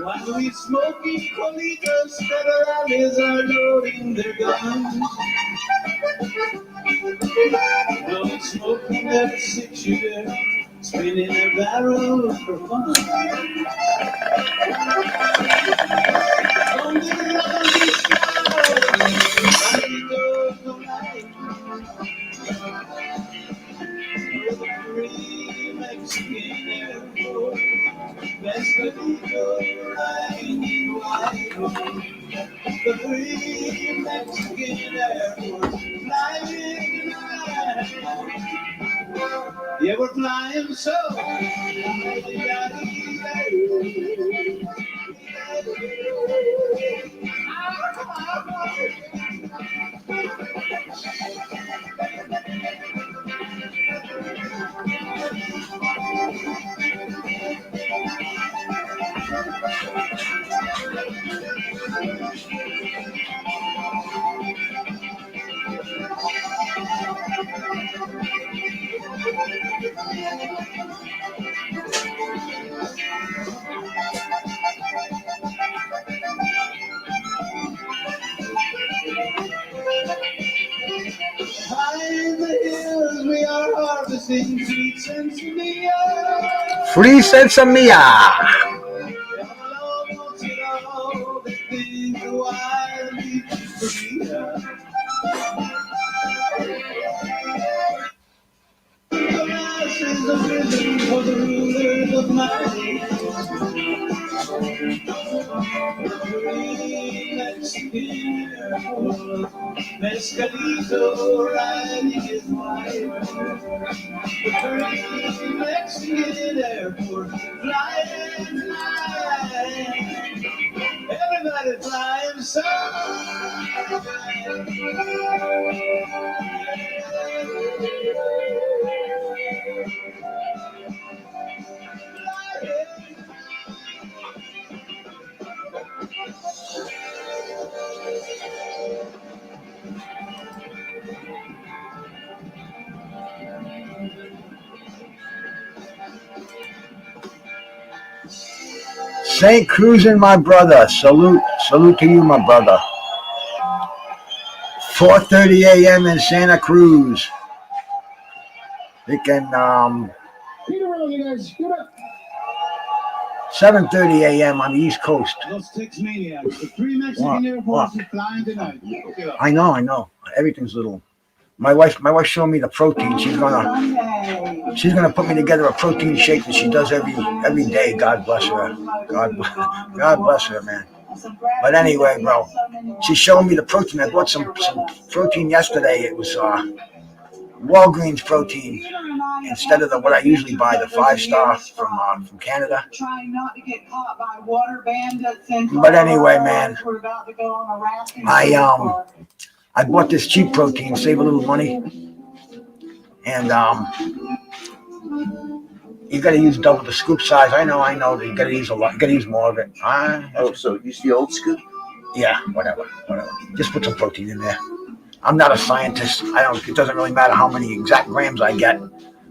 While we smoking colitas, federales are loading their guns. Blowing smoke from their six-shooter, spinning their barrels for fun. On the lonely sky, goes the light. With a free Mexican airport, Escalito riding in white. The free Mexican airport, flying tonight. Yeah, we're flying so high in the hills, we are harvesting sweet sensimilla. Free Sensimilla. Wants it all, they think the wild beach is free. The masses have risen for the rulers of might. Free Mexican airport, Mescalito riding his wife. The free Mexican airport, flying tonight. Everybody flying so. St. Cruz and my brother. Salute to you, my brother. 4:30 a.m. in Santa Cruz. It can Peter Rowan, you guys, get up. 7:30 a.m. on the East Coast. Those six maniacs, the three Mexican airports are flying tonight. I know. Everything's little. My wife showed me the protein. She's gonna put me together a protein shake that she does every day. God bless her. God bless her, man. But anyway, bro, she showed me the protein. I bought some protein yesterday. It was Walgreens protein instead of what I usually buy, the 5-star from Canada. Trying not to get caught by water bandits and But anyway, man, we're about to go on a rafting. I bought this cheap protein, save a little money, and you got to use double the scoop size. I know. You got to use a lot. You got to use more of it. Oh, so use the old scoop? Yeah, whatever. Just put some protein in there. I'm not a scientist. It doesn't really matter how many exact grams I get.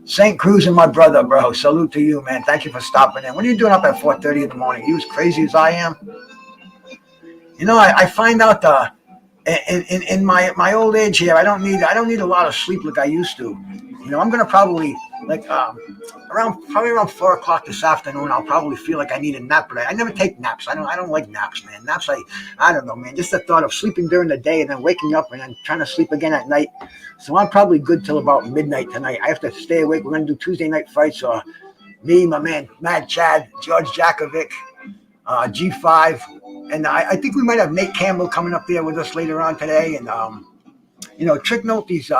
St. Cruz and my brother, bro. Salute to you, man. Thank you for stopping in. What are you doing up at 4:30 in the morning? You as crazy as I am? I find out in my old age here, I don't need a lot of sleep like I used to. I'm gonna probably like probably around 4 o'clock this afternoon. I'll probably feel like I need a nap, but I never take naps. I don't like naps, man. Naps, I don't know, man. Just the thought of sleeping during the day and then waking up and then trying to sleep again at night. So I'm probably good till about midnight tonight. I have to stay awake. We're gonna do Tuesday night fights. Me, my man, Mad Chad, George Jakovic, G5, and I think we might have Nate Campbell coming up there with us later on today. And Trick Nolte's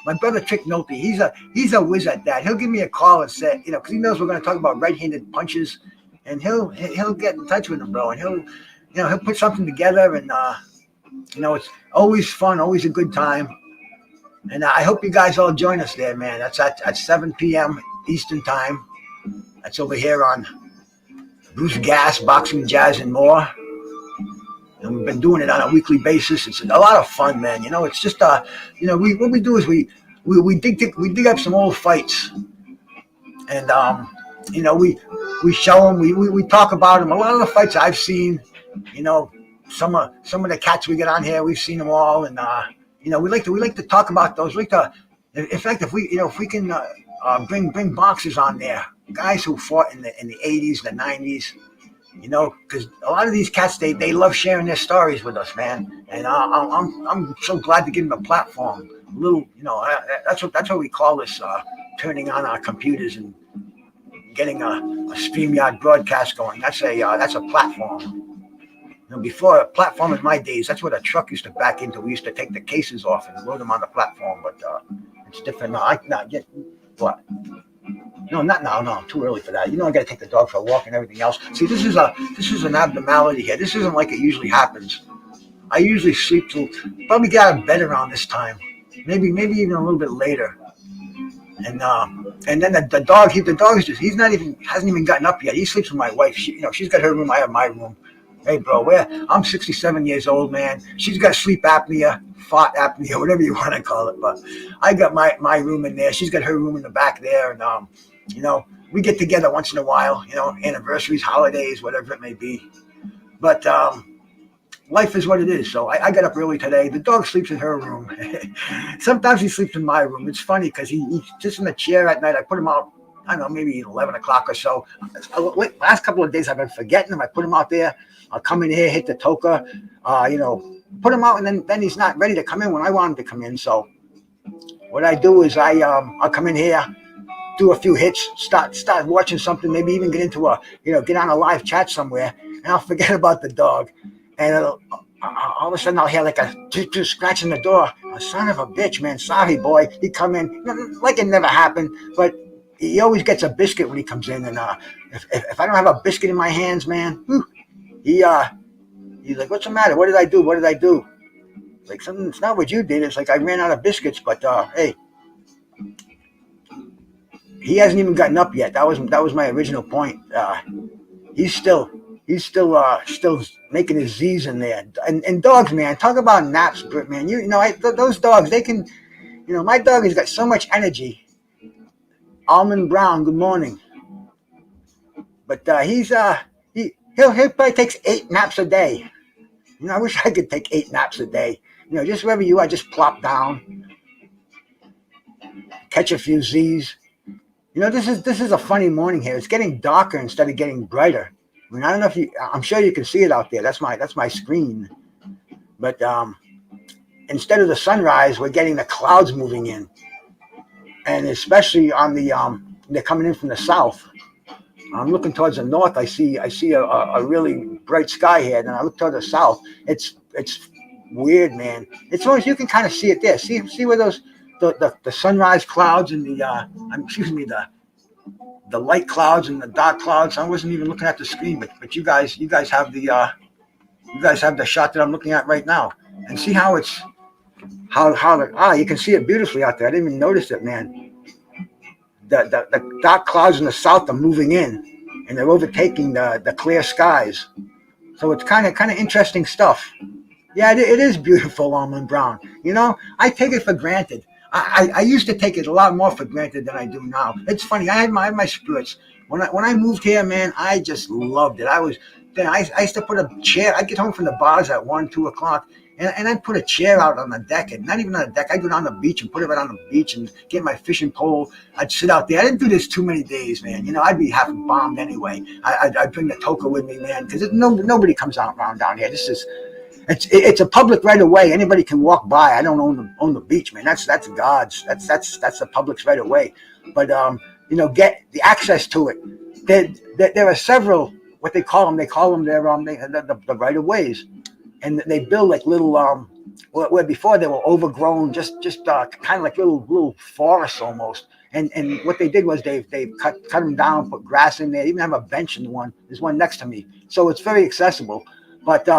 my brother Trick Nolte. He's a whiz at that. He'll give me a call and say, because he knows we're going to talk about right-handed punches, and he'll get in touch with him, bro, and he'll put something together, and it's always fun, always a good time. And I hope you guys all join us there, man. That's at 7 p.m. Eastern time. That's over here on Bruce Gas, Boxing, Jazz, and More. And we've been doing it on a weekly basis. It's a lot of fun, man. It's just what we do is we dig up some old fights, and we show them. We talk about them. A lot of the fights I've seen, some of the cats we get on here, we've seen them all, and we like to talk about those. We like to, in fact, if we can bring boxers on there, guys who fought in the 80s, the 90s. Because a lot of these cats, they love sharing their stories with us, man. And I'm so glad to give them a platform. A little, that's what we call this, turning on our computers and getting a StreamYard broadcast going. That's a platform. Before a platform in my days, that's what a truck used to back into. We used to take the cases off and load them on the platform, but it's different now. What? No, not now. No, too early for that. I got to take the dog for a walk and everything else. See, this is an abnormality here. This isn't like it usually happens. I usually sleep till probably get out of bed around this time, maybe even a little bit later. And then the dog hasn't even gotten up yet. He sleeps with my wife. She's got her room. I have my room. Hey, bro, I'm 67 years old, man. She's got sleep apnea, fart apnea, whatever you want to call it. But I got my room in there. She's got her room in the back there, and we get together once in a while, anniversaries, holidays, whatever it may be. But life is what it is. So I got up early today. The dog sleeps in her room. Sometimes he sleeps in my room. It's funny because he's just in the chair at night. I put him out, I don't know, maybe 11 o'clock or so. Last couple of days I've been forgetting him. I put him out there. I'll come in here, hit the toka, put him out, and then he's not ready to come in when I want him to come in. So what I do is I'll come in here, do a few hits, start watching something, maybe even get into get on a live chat somewhere, and I'll forget about the dog. And all of a sudden I'll hear like a scratch in the door. Oh, son of a bitch, man. Sorry, boy. He come in like it never happened, but he always gets a biscuit when he comes in. And if I don't have a biscuit in my hands, man, he's like, what's the matter? What did I do? Like, something, it's not what you did. It's like I ran out of biscuits, but hey, he hasn't even gotten up yet. That was my original point. He's still making his Z's in there. And dogs, man, talk about naps, man. Those dogs, they can, my dog has got so much energy. Almond Brown, good morning. But he'll probably takes 8 naps a day. I wish I could take 8 naps a day. Just wherever you are, just plop down, catch a few Z's. This is a funny morning here. It's getting darker instead of getting brighter. I mean, I don't know I'm sure you can see it out there. That's my screen. But instead of the sunrise, we're getting the clouds moving in. And especially on they're coming in from the south. I'm looking towards the north. I see a really bright sky here. And I look toward the south. It's weird, man. It's always, you can kind of see it there. See where those the sunrise clouds and the light clouds and the dark clouds. I wasn't even looking at the screen, but you guys have the shot that I'm looking at right now, and see how it's you can see it beautifully out there. I didn't even notice it, man. The dark clouds in the south are moving in, and they're overtaking the clear skies. So it's kind of interesting stuff. Yeah, it is beautiful, Almond Brown. I take it for granted. I used to take it a lot more for granted than I do now. It's funny. I had my spirits when I moved here, man. I just loved it. I was then I used to put a chair. I'd get home from the bars at 1, 2 o'clock, and I'd put a chair out on the deck, and not even on the deck. I'd go down the beach and put it right on the beach and get my fishing pole. I'd sit out there. I didn't do this too many days, man. You know, I'd be half bombed anyway. I'd bring the toka with me, man, because nobody comes out around down here. It's a public right of way. Anybody can walk by. I don't own the beach, man. That's God's. That's the public's right of way. But you know, get the access to it. There are several what they call them. They call them the right of ways, and they build like little where before they were overgrown, just kind of like little forests almost. And what they did was they cut them down, put grass in there. Even have a bench in one. There's one next to me, so it's very accessible. But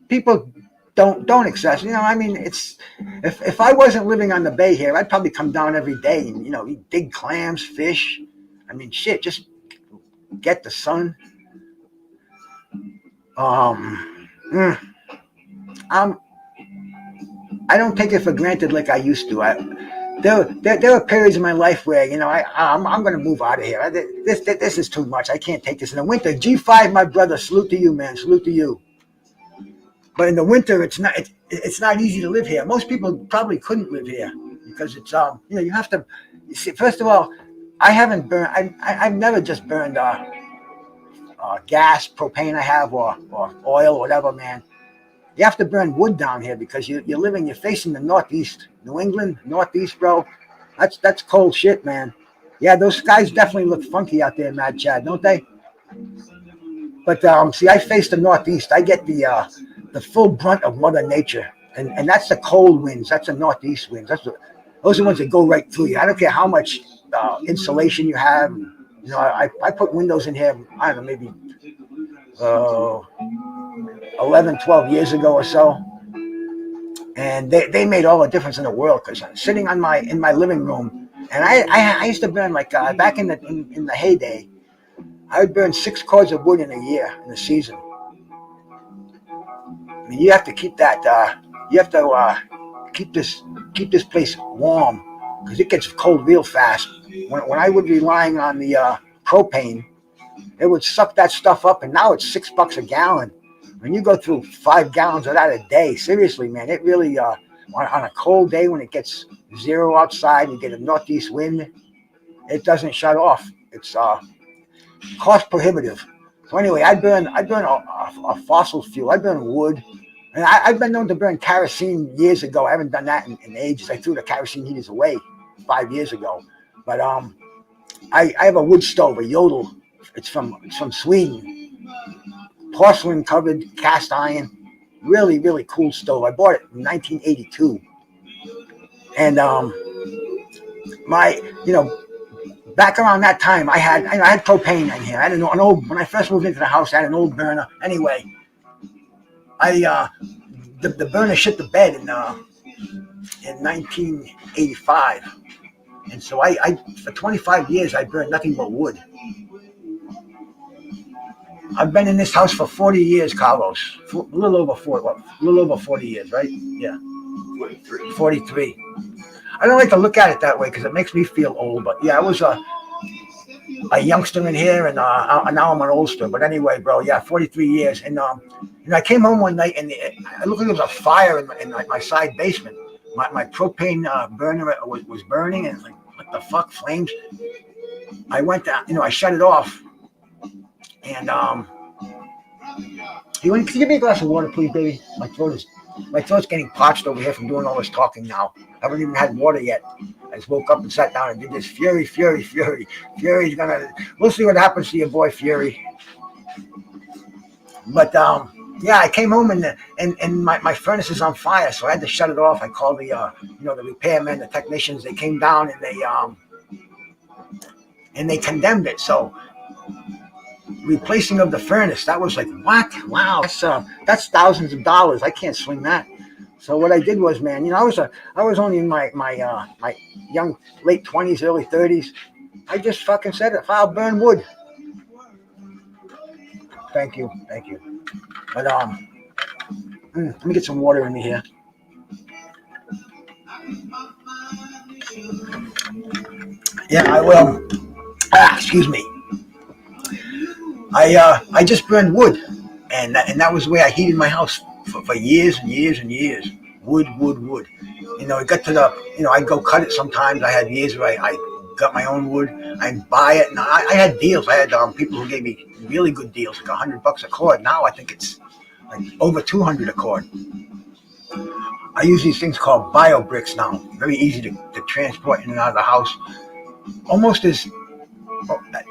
people don't access. You know, I mean, it's if I wasn't living on the bay here, I'd probably come down every day and, you know, eat big clams, fish. I mean, shit, just get the sun. I don't take it for granted like I used to. There were periods in my life where, you know, I'm going to move out of here. This is too much. I can't take this in the winter. G5, my brother, salute to you, man. Salute to you. But in the winter, it's not easy to live here. Most people probably couldn't live here because it's you know, you have to. You see, first of all, I haven't burned. I've never just burned gas, propane. I have or oil, whatever, man. You have to burn wood down here because you're facing the Northeast, New England, Northeast, bro. That's cold shit, man. Yeah, those skies definitely look funky out there, Mad Chad, don't they? But see, I face the Northeast. I get the full brunt of Mother Nature, and that's the cold winds. That's the Northeast winds. Those are the ones that go right through you. I don't care how much insulation you have. You know, I put windows in here. I don't know, maybe 11, 12 years ago or so, and they made all the difference in the world. Because I'm sitting in my living room, and I used to burn like back in the heyday, I would burn 6 cords of wood in a year in a season. I mean, you have to keep that. You have to keep this place warm because it gets cold real fast. When I would be relying on the propane, it would suck that stuff up, and now it's $6 a gallon. When you go through 5 gallons of that a day, seriously, man, it really on a cold day when it gets 0 outside, you get a northeast wind, it doesn't shut off. It's cost prohibitive. So anyway, I burn a fossil fuel. I burn wood. And I've been known to burn kerosene years ago. I haven't done that in ages. I threw the kerosene heaters away 5 years ago. But I have a wood stove, a Yodel. It's from Sweden. Porcelain covered, cast iron. Really, really cool stove. I bought it in 1982. And back around that time, I had propane in here. I had an old, when I first moved into the house, I had an old burner. Anyway, the burner shit the bed in 1985, and so I for 25 years I burned nothing but wood. I've been in this house for 40 years, Carlos. A little over 40 years, right? Yeah, 43. I don't like to look at it that way because it makes me feel old. But yeah, I was a youngster in here, and now I'm an oldster. But anyway, bro, yeah, 43 years. And I came home one night, and it looked like there was a fire in my side basement. My propane burner was burning, and it's like, what the fuck, flames? I went down, I shut it off. And can you give me a glass of water, please, baby? My throat's getting parched over here from doing all this talking now. I haven't even had water yet. I just woke up and sat down and did this. Fury. Fury's we'll see what happens to your boy Fury. But yeah, I came home and my furnace is on fire, so I had to shut it off. I called the the repairmen, the technicians. They came down and they condemned it. So replacing of the furnace, that was like, what? Wow, that's thousands of dollars. I can't swing that. So what I did was, man, I was only in my young late 20s, early 30s. I just fucking said, if I'll burn wood. Thank you. But let me get some water in me here. Yeah, I will. Excuse me. I just burned wood, and that was the way I heated my house for years and years and years. Wood, wood, wood. It got to I'd go cut it sometimes. I had years where I got my own wood. I'd buy it, and I had deals. I had people who gave me really good deals, like $100 a cord. Now I think it's like over 200 a cord. I use these things called bio bricks now. Very easy to transport in and out of the house. Almost as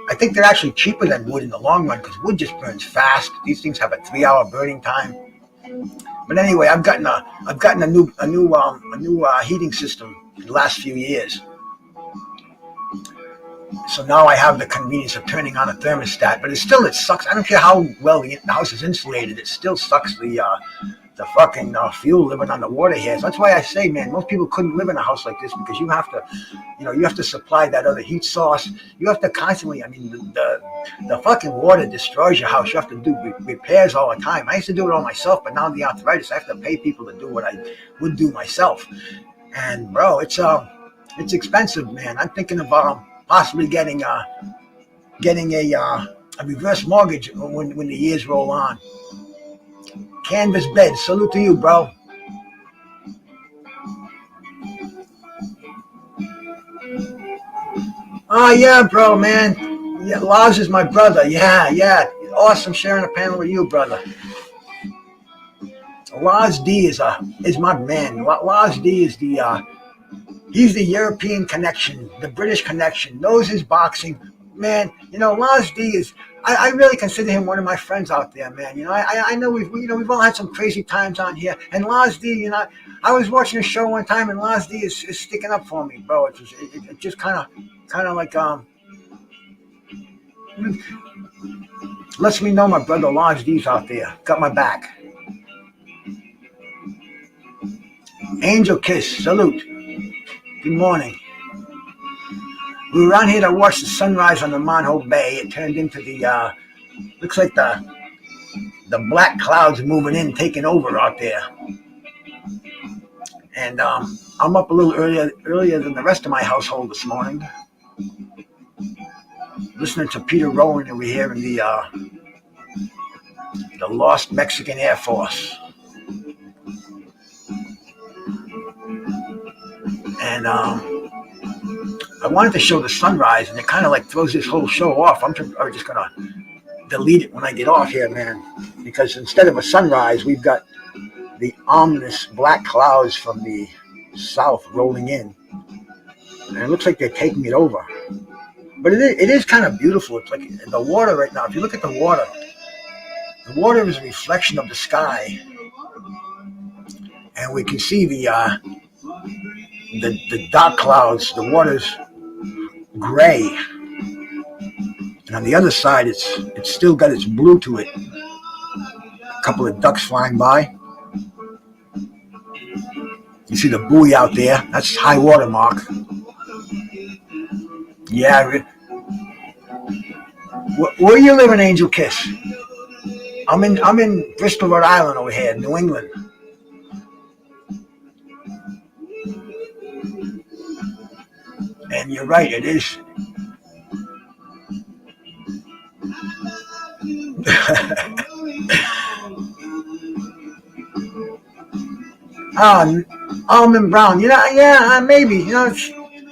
I think they're actually cheaper than wood in the long run because wood just burns fast. These things have a 3-hour burning time. But anyway, I've gotten a new heating system in the last few years. So now I have the convenience of turning on a thermostat, but it sucks. I don't care how well the house is insulated. It still sucks the fucking fuel living on the water here. So that's why I say, man, most people couldn't live in a house like this because you have to supply that other heat source. You have to constantly, the fucking water destroys your house. You have to do repairs all the time. I used to do it all myself, but now the arthritis, I have to pay people to do what I would do myself. And bro, it's expensive, man. I'm thinking of possibly getting a reverse mortgage when the years roll on. Canvas bed, salute to you, bro. Oh yeah, bro, man. Yeah, Laz is my brother. Yeah. Awesome sharing a panel with you, brother. Laz D is my man. Laz D is he's the European connection, the British connection, knows his boxing. Man, Laz D is, I really consider him one of my friends out there, man. I know we've all had some crazy times on here. And Laz D, I was watching a show one time and Laz D is sticking up for me, bro. It just kind of like, lets me know my brother Laz D's out there. Got my back. Angel Kiss, salute. Good morning. We were around here to watch the sunrise on the Monhoe Bay. It turned into looks like the black clouds moving in, taking over out there. And I'm up a little earlier than the rest of my household this morning, listening to Peter Rowan over here in the lost Mexican Air Force. And I wanted to show the sunrise, and it kind of like throws this whole show off. I'm just gonna delete it when I get off here, man, because instead of a sunrise, we've got the ominous black clouds from the south rolling in, and it looks like they're taking it over. But it is kind of beautiful. It's like the water right now. If you look at the water is a reflection of the sky, and we can see the dark clouds. The water's gray, and on the other side, it's still got its blue to it. A couple of ducks flying by. You see the buoy out there. That's high water mark. Yeah. Where are you living, Angel Kiss? I'm in Bristol, Rhode Island over here, New England. And you're right, it is. Almond brown. Maybe.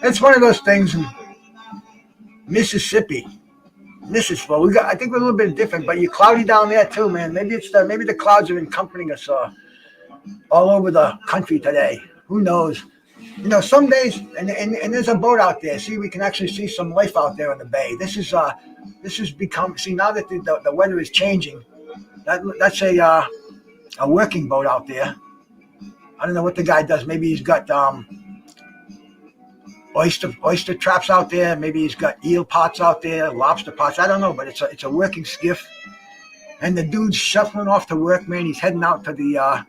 It's one of those things. Mississippi. Well, I think we're a little bit different, but you're cloudy down there too, man. Maybe the clouds are encompassing us all over the country today. Who knows? Some days, and there's a boat out there. See, we can actually see some life out there in the bay. This has become. See, now that the weather is changing, that's a working boat out there. I don't know what the guy does. Maybe he's got oyster traps out there. Maybe he's got eel pots out there, lobster pots. I don't know, but it's a working skiff. And the dude's shuffling off to work, man. He's heading out to the.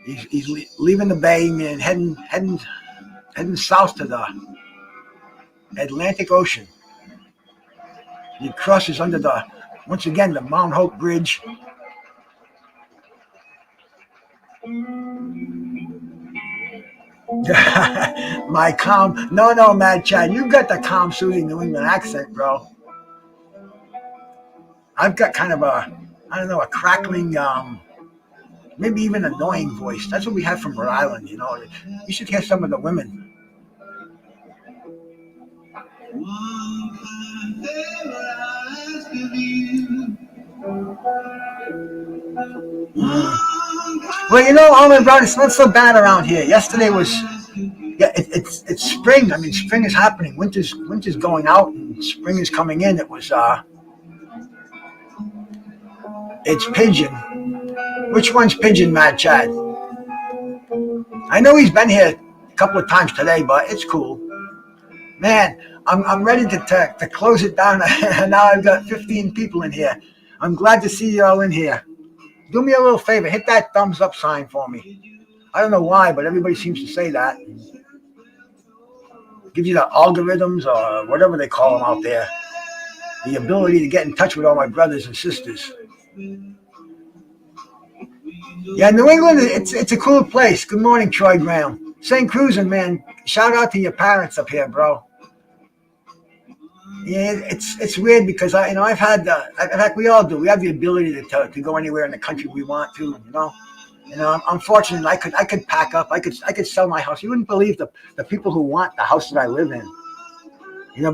He's leaving the bay and heading south to the Atlantic Ocean. He crosses under once again the Mount Hope Bridge. My calm, no, Mad Chad, you got the calm, soothing New England accent, bro. I've got kind of I don't know, a crackling, maybe even annoying voice. That's what we have from Rhode Island, you know. You should hear some of the women. Well, you know, Almond Brown, it's not so bad around here. Yesterday was, yeah, it's spring. I mean, spring is happening. Winter's going out, and spring is coming in. It's Pigeon. Which one's Pigeon, Mad Chad? I know he's been here a couple of times today, but it's cool. Man, I'm ready to close it down. Now I've got 15 people in here. I'm glad to see you all in here. Do me a little favor, hit that thumbs up sign for me. I don't know why, but everybody seems to say that. Gives you the algorithms or whatever they call them out there. The ability to get in touch with all my brothers and sisters. Yeah, New England, it's a cool place. Good morning, Troy Graham. St. Cruising, man. Shout out to your parents up here, bro. Yeah, it's weird because I've had like we all do. We have the ability to go anywhere in the country we want to. I'm fortunate. I could pack up. I could sell my house. You wouldn't believe the people who want the house that I live in.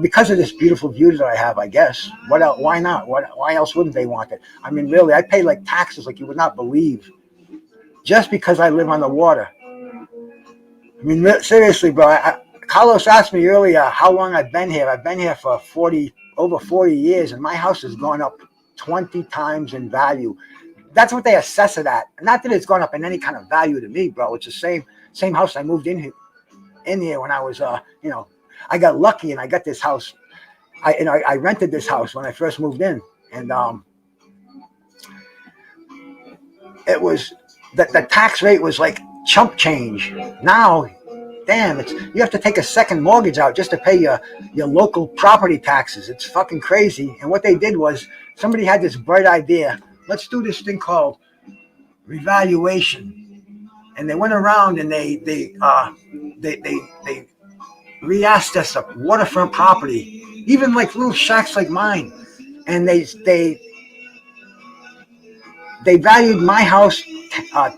Because of this beautiful view that I have. I guess. What else? Why not? Why else wouldn't they want it? I mean, really, I pay like taxes like you would not believe, just because I live on the water. I mean, seriously, bro. Carlos asked me earlier how long I've been here. I've been here for over 40 years, and my house has gone up 20 times in value. That's what they assess it at. Not that it's gone up in any kind of value to me, bro. It's the same house I moved in here when I was, I got lucky and I got this house. I rented this house when I first moved in, and it was the tax rate was like chump change. Now, damn, you have to take a second mortgage out just to pay your local property taxes. It's fucking crazy. And what they did was somebody had this bright idea. Let's do this thing called revaluation. And they went around and they re-asked us a waterfront property, even like little shacks like mine, and they valued my house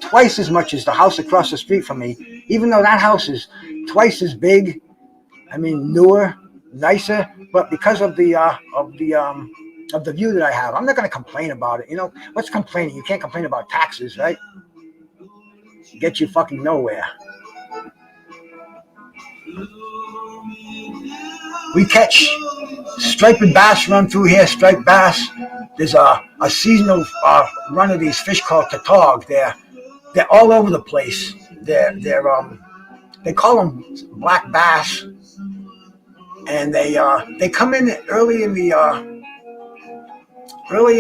twice as much as the house across the street from me, even though that house is twice as big. I mean, newer, nicer, but because of the view that I have, I'm not going to complain about it. What's complaining? You can't complain about taxes, right? Get you fucking nowhere. We catch striped bass run through here. Striped bass. There's a seasonal run of these fish called tautog. They're all over the place. They call them black bass, and they come in early in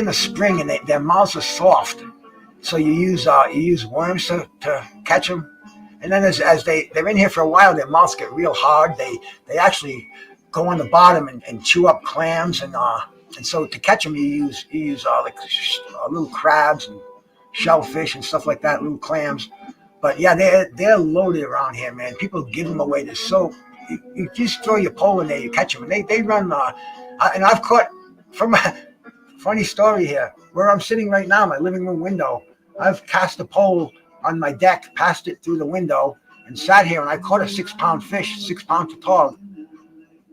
the spring, and their mouths are soft. So you use worms to catch them, and then as they're in here for a while, their mouths get real hard. They actually go on the bottom and chew up clams, and so to catch them you use like little crabs and shellfish and stuff like that, little clams. But yeah, they're loaded around here, man. People give them away. They're so you just throw your pole in there, you catch them, and they run. And I've caught from a funny story here where I'm sitting right now, my living room window. I've cast a pole on my deck, passed it through the window, and sat here, and I caught a 6-pound fish, 6-pound tautog,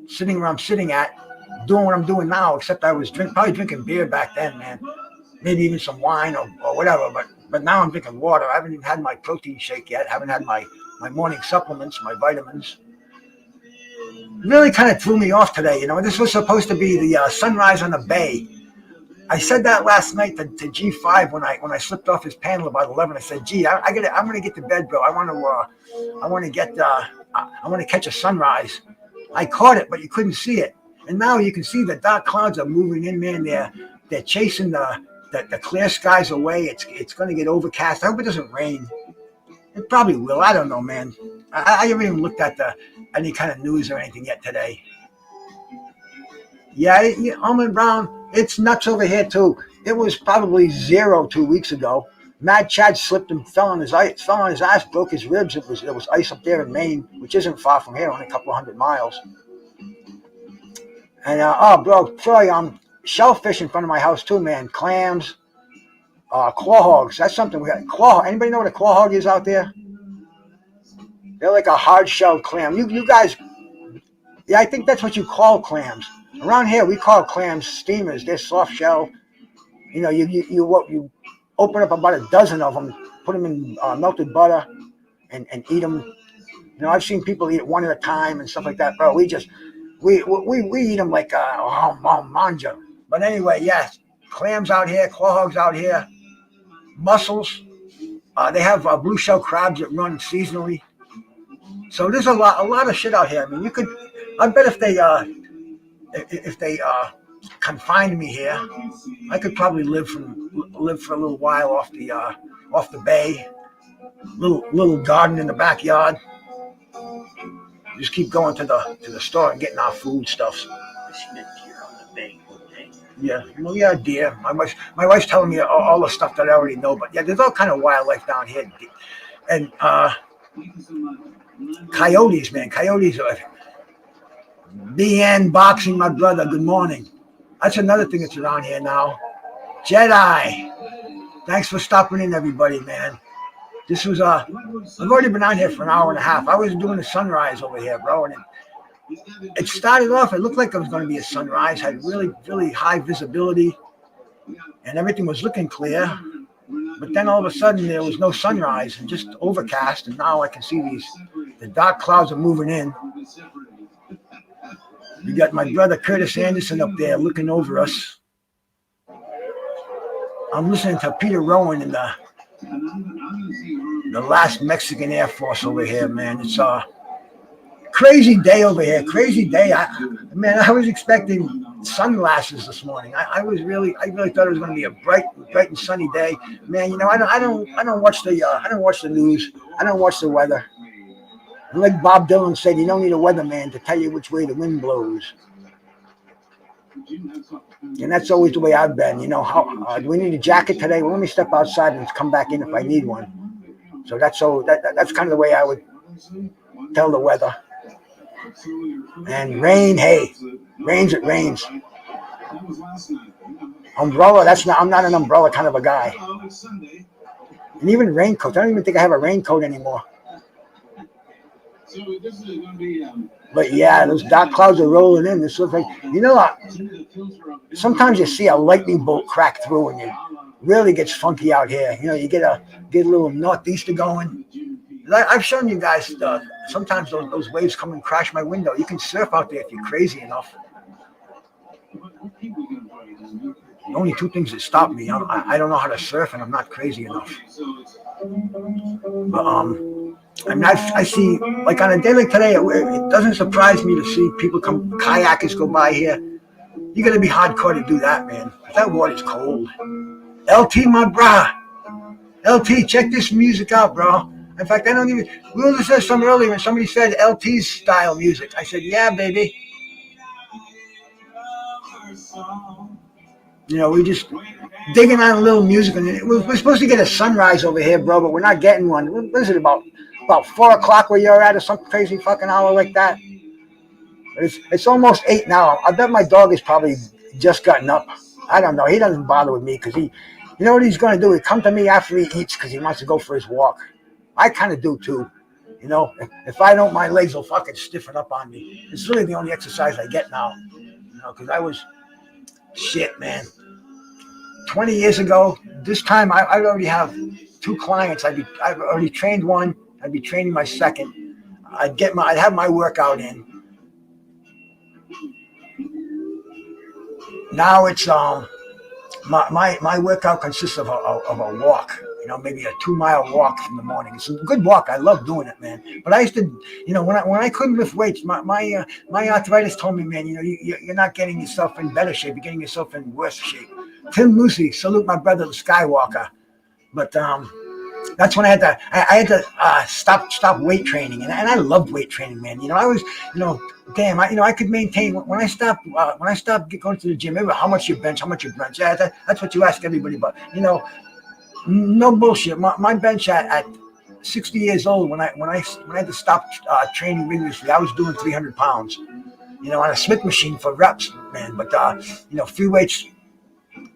sitting where I'm sitting at, doing what I'm doing now. Except I was probably drinking beer back then, man. Maybe even some wine or whatever. But now I'm drinking water. I haven't even had my protein shake yet. I haven't had my morning supplements, my vitamins. Really kind of threw me off today. This was supposed to be the sunrise on the bay. I said that last night to G5 when I slipped off his panel about 11. I said, "Gee, I'm gonna get to bed, bro. I want to catch a sunrise." I caught it, but you couldn't see it. And now you can see the dark clouds are moving in, man. They're chasing the clear skies away. It's going to get overcast. I hope it doesn't rain. It probably will. I don't know, man. I haven't even looked at any kind of news or anything yet today. Yeah, Almond Brown, it's nuts over here too. It was probably 0 2 weeks ago. Mad Chad slipped and fell on his ass, broke his ribs. It was ice up there in Maine, which isn't far from here, only a couple of 100 miles. And bro, Troy, shellfish in front of my house too, man. Clams, claw hogs. That's something we got. Claw. Anybody know what a claw hog is out there? They're like a hard-shelled clam. You guys, yeah, I think that's what you call clams. Around here, we call clams steamers. They're soft shell. You know, you open up about a dozen of them, put them in melted butter, and eat them. You know, I've seen people eat it one at a time and stuff like that, bro. We eat them like manja. But anyway, yes, clams out here, claw hogs out here, mussels. They have blue shell crabs that run seasonally. So there's a lot of shit out here. I mean, you could. I bet if they confined me here, I could probably live for a little while off the bay. Little garden in the backyard. Just keep going to the store and getting our food stuffs. Yeah, well, yeah, dear. My wife's telling me all the stuff that I already know, but yeah, there's all kind of wildlife down here, and coyotes, man. Coyotes are. BN Boxing, my brother. Good morning. That's another thing that's around here now. Jedi. Thanks for stopping in, everybody, man. This was I've already been out here for an hour and a half. I was doing a sunrise over here, bro, and it started off. It looked like it was going to be a sunrise. Had really, really high visibility, and everything was looking clear. But then all of a sudden there was no sunrise and just overcast, and now I can see the dark clouds are moving in. You got my brother Curtis Anderson up there looking over us. I'm listening to Peter Rowan in the last Mexican Air Force over here, man. It's a crazy day over here. Crazy day. I was expecting sunglasses this morning. I really thought it was going to be a bright and sunny day. Man, you know, I don't watch the news. I don't watch the weather. Like Bob Dylan said, you don't need a weatherman to tell you which way the wind blows. And that's always the way I've been. You know, do we need a jacket today? Well, let me step outside and come back in if I need one. So that's kind of the way I would tell the weather. And rain, hey, rains, it rains. Umbrella, I'm not an umbrella kind of a guy. And even raincoats, I don't even think I have a raincoat anymore. But yeah, those dark clouds are rolling in. This looks like, you know, sometimes you see a lightning bolt crack through and it really gets funky out here. You know, you get a little northeaster going. I've shown you guys sometimes those waves come and crash my window. You can surf out there if you're crazy enough. The only two things that stop me, I don't know how to surf and I'm not crazy enough. But, I see, like on a day like today, it doesn't surprise me to see people kayakers go by here. You got to be hardcore to do that, man. That water's cold. LT, my brah. LT, check this music out, bro. In fact, we were listening to some earlier and somebody said LT's style music. I said, yeah, baby. You know, we just digging on a little music. And we're supposed to get a sunrise over here, bro, but we're not getting one. What is it, about 4 o'clock where you're at or some crazy fucking hour like that? It's almost 8 now. I bet my dog has probably just gotten up. I don't know. He doesn't bother with me because you know what he's going to do? He'll come to me after he eats because he wants to go for his walk. I kind of do too. You know, if I don't, my legs will fucking stiffen up on me. It's really the only exercise I get now. You know, because I was, shit, man. 20 years ago, this time I already have 2 clients. I've already trained one. I'd be training my second. I'd have my workout in. Now it's my workout consists of a walk. You know, maybe a 2-mile walk in the morning. It's a good walk. I love doing it, man. But I used to, you know, when I couldn't lift weights, my arthritis told me, man, you know, you're not getting yourself in better shape. You're getting yourself in worse shape. Tim Lucy, salute my brother, the Skywalker. But that's when I had to stop weight training, and I loved weight training, man. You know, I was, you know, damn, I could maintain when I stopped going to the gym. Remember how much you bench, how much you bench. Yeah, that's what you ask everybody. But you know, no bullshit. My bench at 60 years old, when I had to stop training rigorously, I was doing 300 pounds. on a Smith machine for reps, man. But free weights,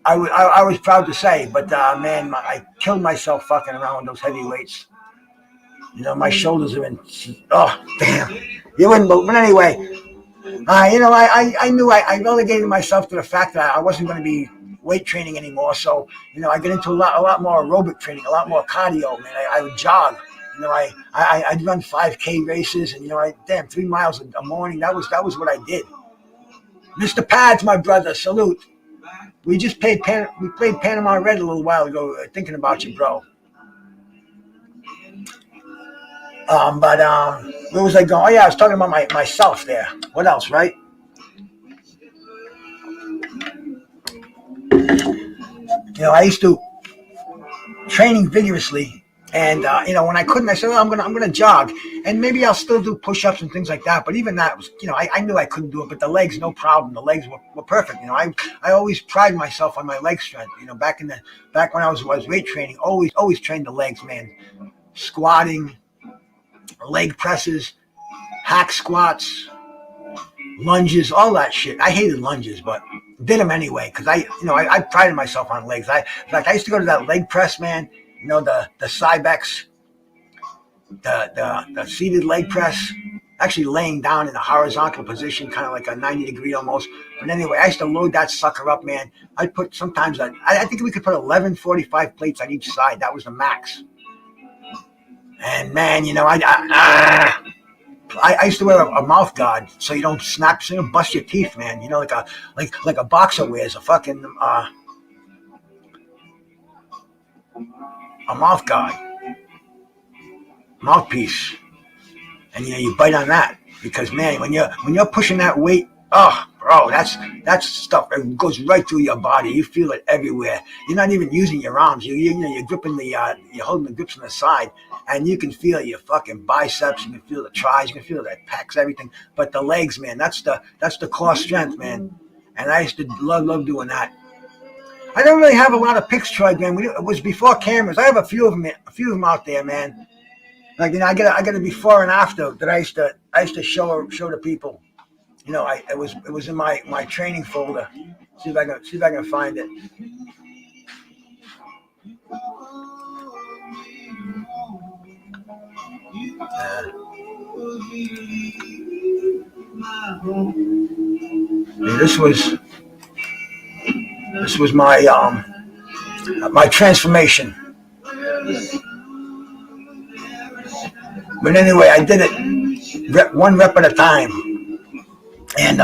I was proud to say, but man, I killed myself fucking around with those heavy weights. My shoulders are in. Oh damn! You wouldn't. But anyway, I knew I relegated myself to the fact that I wasn't going to be weight training anymore. So I get into a lot more aerobic training, a lot more cardio. Man, I would jog. I'd run 5K races, and 3 miles a morning. That was what I did. Mr. Pads, my brother, salute. We just played Panama Red a little while ago. Thinking about you, bro. Where was I going? Oh yeah, I was talking about myself there. What else, right? I used to training vigorously, and when I couldn't, I said, I'm gonna jog, and maybe I'll still do push-ups and things like that. But even that was, I knew I couldn't do it. But the legs, no problem. The legs were perfect. I always pride myself on my leg strength. Back when I was weight training, always trained the legs, man. Squatting, leg presses, hack squats, lunges, all that shit. I hated lunges, but did them anyway because I prided myself on legs. In fact, I used to go to that leg press, man. The Cybex, the seated leg press, actually laying down in a horizontal position, kind of like a 90-degree almost. But anyway, I used to load that sucker up, man. I'd put sometimes I think we could put 11 45 plates on each side. That was the max. And man, I used to wear a mouth guard so you don't snap, so you don't bust your teeth, man. Like a boxer wears a fucking a mouth guard, mouthpiece, and you bite on that because man, when you're pushing that weight, oh, bro, that's stuff. It goes right through your body. You feel it everywhere. You're not even using your arms. You're gripping you're holding the grips on the side, and you can feel your fucking biceps. You can feel the tries. You can feel the pecs, everything. But the legs, man, that's the core strength, man. And I used to love doing that. I don't really have a lot of pics, Troy, man. It was before cameras. I have a few of them out there, man. Like I got a before and after that I used to show the people. It was in my training folder. See if I can find it. This was my transformation. But anyway, I did it one rep at a time, and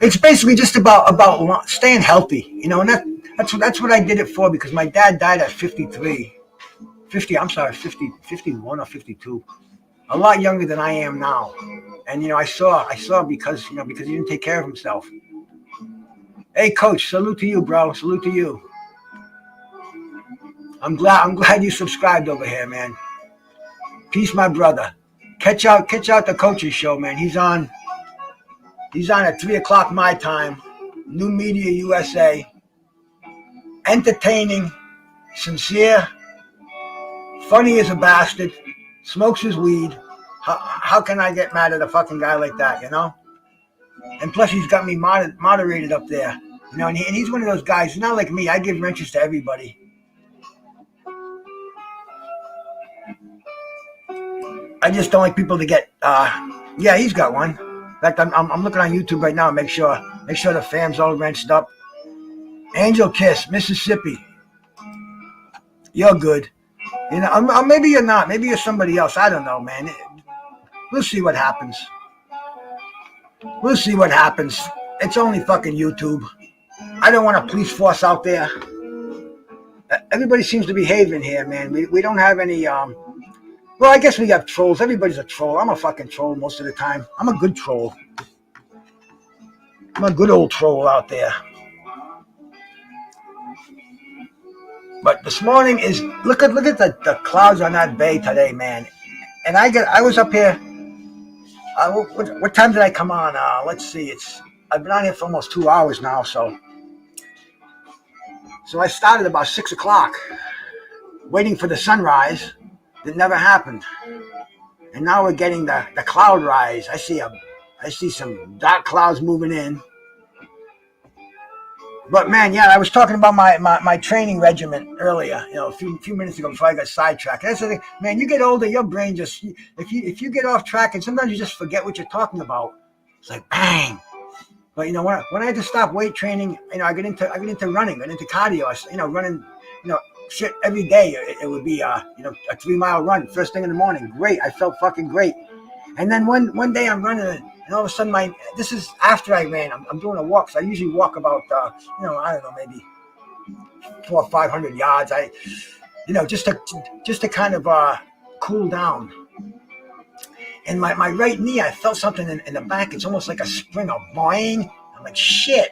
it's basically just about staying healthy, and that's what I did it for because my dad died at 51 or 52, a lot younger than I am now, and I saw because he didn't take care of himself. Hey, Coach, salute to you, bro. Salute to you. I'm glad you subscribed over here, man. Peace, my brother. Catch out the Coach's show, man. He's on at 3:00 my time. New Media USA. Entertaining, sincere, funny as a bastard, smokes his weed. How can I get mad at a fucking guy like that, And plus, he's got me moderated up there, and he's one of those guys. He's not like me. I give wrenches to everybody. I just don't like people to get. Yeah, he's got one. In fact, I'm looking on YouTube right now. Make sure the fam's all wrenched up. Angel Kiss, Mississippi. You're good. Maybe you're not. Maybe you're somebody else. I don't know, man. We'll see what happens. It's only fucking YouTube. I don't want a police force out there. Everybody seems to be behaving here, man. We don't have any. Well, I guess we have trolls. Everybody's a troll. I'm a fucking troll most of the time. I'm a good troll. I'm a good old troll out there. But this morning is look at the clouds on that bay today, man. And I was up here. What time did I come on? Let's see. I've been on here for almost 2 hours now, so I started about 6:00, waiting for the sunrise. It never happened. and now we're getting the cloud rise. I see some dark clouds moving in. But man, yeah, I was talking about my training regimen earlier, a few minutes ago before I got sidetracked. That's the thing, man. You get older, your brain just if you get off track, and sometimes you just forget what you're talking about. It's like bang. But when I had to stop weight training, I get into running, got into cardio. Running, shit every day. It would be a 3-mile run first thing in the morning. Great, I felt fucking great. And then one day I'm running, and all of a sudden this is after I ran. I'm doing a walk. So I usually walk about I don't know, maybe 400 or 500 yards. Just to kind of cool down. And my right knee, I felt something in the back. It's almost like a spring, a boing. I'm like, shit.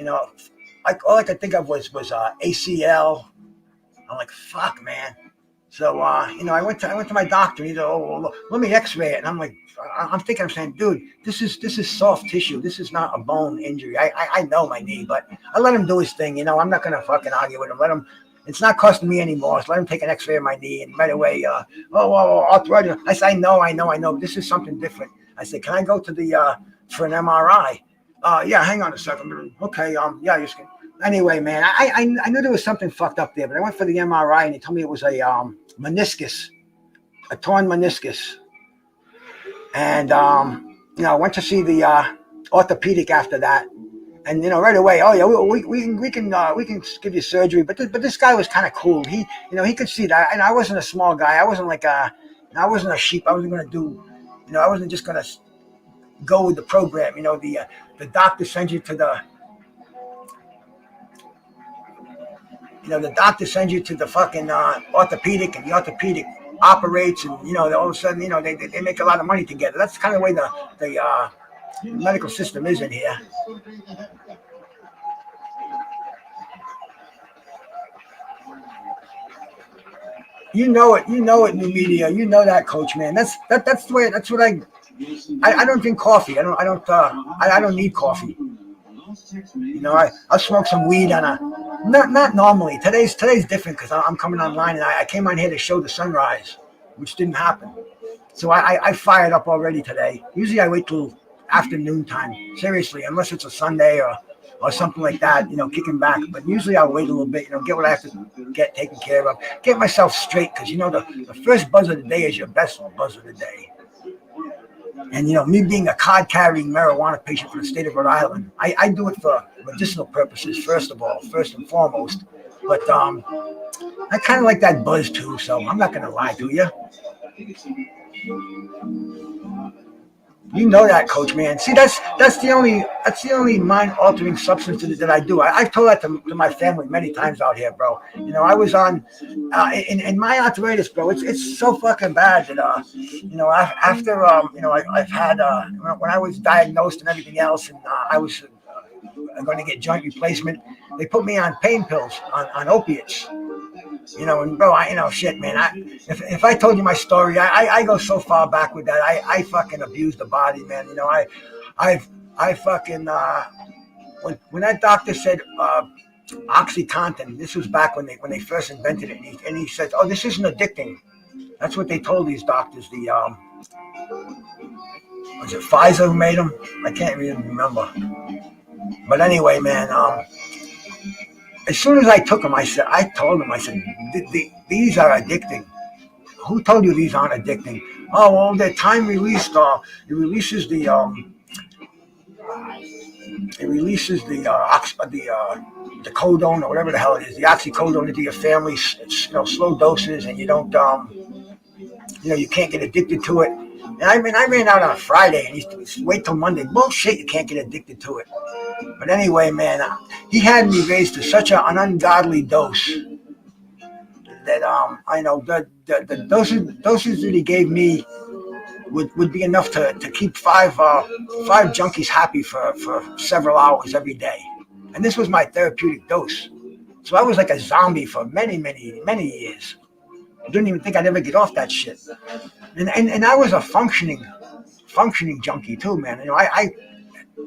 All I could think of was ACL. I'm like, fuck, man. So, I went to my doctor. He said, well, let me x-ray it. And I'm like, I'm saying, dude, this is soft tissue. This is not a bone injury. I know my knee, but I let him do his thing. I'm not going to fucking argue with him. It's not costing me anymore. So let him take an x-ray of my knee. And right away, arthritis. I said, I know. This is something different. I said, can I go to for an MRI? Yeah, hang on a second. Okay, yeah, you can. Anyway, man, I knew there was something fucked up there, but I went for the MRI and they told me it was a meniscus, a torn meniscus. And I went to see the orthopedic after that, and right away, oh yeah, we can give you surgery. But this guy was kind of cool. He could see that, and I wasn't a small guy. I wasn't I wasn't a sheep. I wasn't gonna do, I wasn't just gonna go with the program. The doctor sends you to the doctor sends you to the fucking orthopedic, and the orthopedic operates, and all of a sudden, they make a lot of money together. That's kind of the way the medical system is in here. You know it, new media. You know that, coach, man. That's the way. That's what I don't drink coffee. I don't need coffee. I'll smoke some weed on not normally. Today's different because I'm coming online, and I came on here to show the sunrise, which didn't happen. So I fired up already today. Usually I wait till afternoon time. Seriously, unless it's a Sunday or something like that, kicking back. But usually I'll wait a little bit, get what I have to get taken care of, get myself straight, because the first buzz of the day is your best buzz of the day. And me being a card-carrying marijuana patient for the state of Rhode Island, I do it for medicinal purposes first and foremost. But I kind of like that buzz too, so I'm not gonna lie to you. You know that, coach, man. See, that's the only mind-altering substance that I do. I've told that to my family many times out here, bro. I was on in my arthritis, bro. It's so fucking bad that after I've had when I was diagnosed and everything else, and I was going to get joint replacement. They put me on pain pills, on opiates. And bro, shit, man. If I told you my story, I go so far back with that. I fucking abused the body, man. I fucking when that doctor said OxyContin, this was back when they first invented it, and he said, "Oh, this isn't addicting." That's what they told these doctors. Was it Pfizer who made them? I can't even remember. But anyway, man. As soon as I took them, I told them, these are addicting. Who told you these aren't addicting? Oh, well, they're time released. It releases the codone or whatever the hell it is, the oxycodone into your family. It's slow doses, and you don't you can't get addicted to it. And I ran out on a Friday, and he said, wait till Monday. Bullshit, you can't get addicted to it. But anyway, man, he had me raised to such an ungodly dose that I know the doses that he gave me would be enough to keep five junkies happy for several hours every day. And this was my therapeutic dose. So I was like a zombie for many, many, many years. I didn't even think I'd ever get off that shit. And I was a functioning junkie too, man. I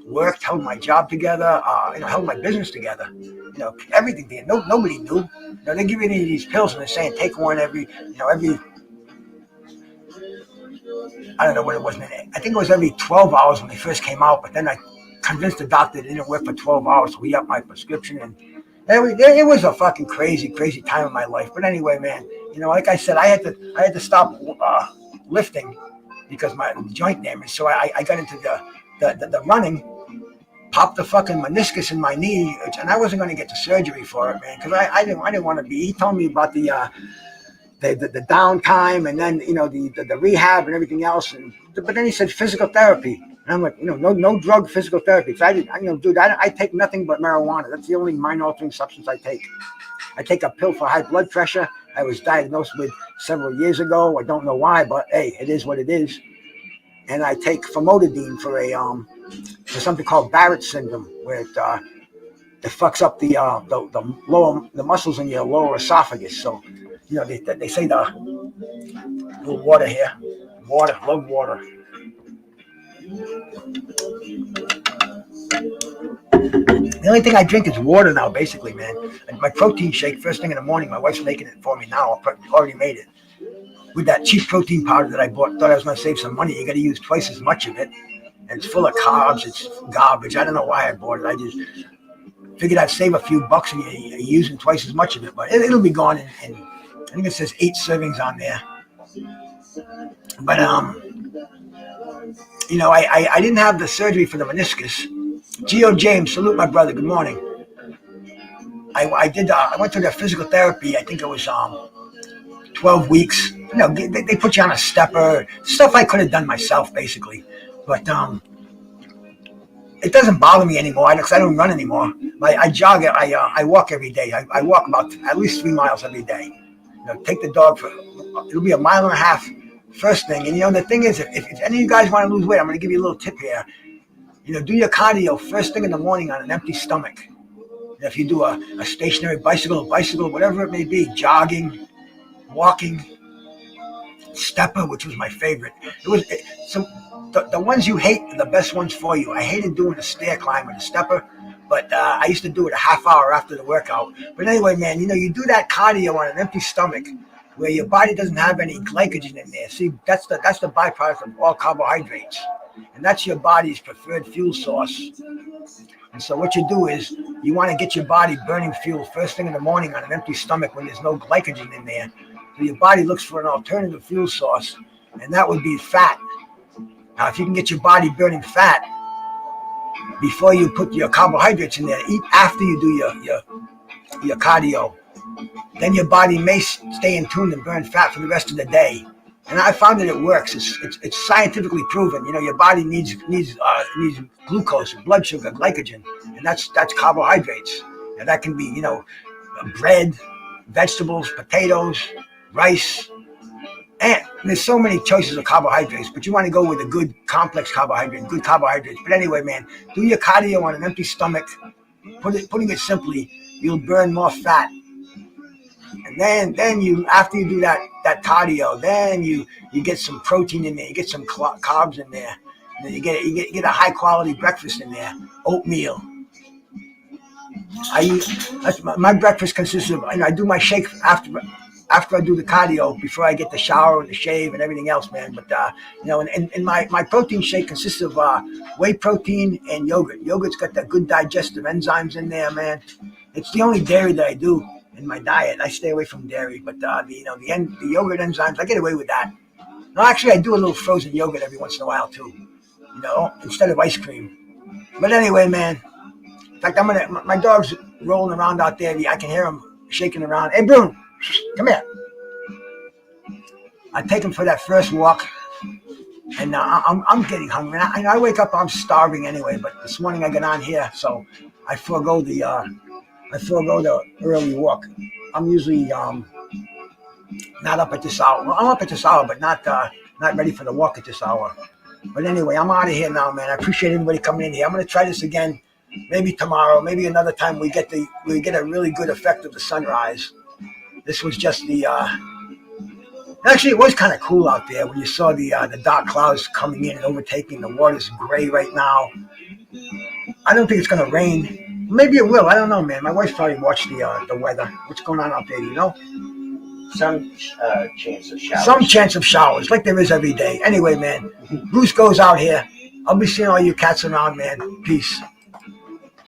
worked, held my job together, held my business together, everything there. Nobody knew. They give you these pills and they're saying take one every I don't know what it was. I think it was every 12 hours when they first came out, but then I convinced the doctor it didn't work for 12 hours, so he upped my prescription, and it was a fucking crazy time in my life. But anyway, man, like I said, I had to stop lifting because my joint damage. So I got into the running, popped the fucking meniscus in my knee, and I wasn't going to get the surgery for it, man, because I didn't want to be. He told me about the downtime, and then the rehab and everything else, but then he said physical therapy, and I'm like, no drug physical therapy. So dude, I take nothing but marijuana. That's the only mind altering substance I take. I take a pill for high blood pressure. I was diagnosed with several years ago. I don't know why, but hey, it is what it is. And I take famotidine for something called Barrett's syndrome, where it fucks up the muscles in your lower esophagus. So, they say the little water here, love water. The only thing I drink is water now, basically, man. And my protein shake first thing in the morning. My wife's making it for me now. I already made it with that cheap protein powder that I bought. Thought I was going to save some money. You got to use twice as much of it, and it's full of carbs. It's garbage. I don't know why I bought it. I just figured I'd save a few bucks and you're using twice as much of it. But it'll be gone in I think it says 8 servings on there. But I didn't have the surgery for the meniscus. Geo James, salute my brother. Good morning. I went through the physical therapy. I think it was 12 weeks. They put you on a stepper, stuff I could have done myself, basically. But it doesn't bother me anymore because I don't run anymore. I jog. I walk every day. I walk about at least 3 miles every day. Take the dog it'll be 1.5 miles first thing. And the thing is, if any of you guys want to lose weight, I'm going to give you a little tip here. Do your cardio first thing in the morning on an empty stomach. If you do a stationary bicycle, whatever it may be, jogging, walking, stepper, which was my favorite. The ones you hate are the best ones for you. I hated doing the stair climb with the stepper, but I used to do it a half hour after the workout. But anyway, man, you do that cardio on an empty stomach where your body doesn't have any glycogen in there. See, that's the byproduct of all carbohydrates. And that's your body's preferred fuel source. And so what you do is you want to get your body burning fuel first thing in the morning on an empty stomach when there's no glycogen in there. So your body looks for an alternative fuel source, and that would be fat. Now, if you can get your body burning fat before you put your carbohydrates in there, eat after you do your cardio, then your body may stay in tune and burn fat for the rest of the day. And I found that it works. It's scientifically proven. Your body needs glucose, blood sugar, glycogen, and that's carbohydrates. And that can be bread, vegetables, potatoes, rice, and there's so many choices of carbohydrates. But you want to go with a good complex carbohydrate, good carbohydrates. But anyway, man, do your cardio on an empty stomach. Putting it simply, you'll burn more fat. And then you, after you do that cardio, then you get some protein in there, you get some carbs in there, and then you get a high quality breakfast in there, oatmeal. My breakfast consists of, I do my shake after I do the cardio, before I get the shower and the shave and everything else, man. But and my protein shake consists of whey protein and yogurt. Yogurt's got the good digestive enzymes in there, man. It's the only dairy that I do in my diet. I stay away from dairy, but the yogurt enzymes, I get away with that. No, actually, I do a little frozen yogurt every once in a while too, instead of ice cream. But anyway, man, in fact, my dog's rolling around out there. I can hear him shaking around. Hey, Brune, come here. I take him for that first walk, and I'm getting hungry. I wake up, I'm starving anyway. But this morning I got on here, so I forego the early walk. I'm usually not up at this hour. Well, I'm up at this hour, but not ready for the walk at this hour. But anyway, I'm out of here now, man. I appreciate everybody coming in here. I'm going to try this again, maybe tomorrow, maybe another time we get a really good effect of the sunrise. This was just actually, it was kind of cool out there when you saw the dark clouds coming in and overtaking. The water's gray right now. I don't think it's going to rain. Maybe it will. I don't know, man. My wife probably watched the weather. What's going on out there, Some chance of showers. Some chance of showers, like there is every day. Anyway, man, Bruce goes out here. I'll be seeing all you cats around, man. Peace.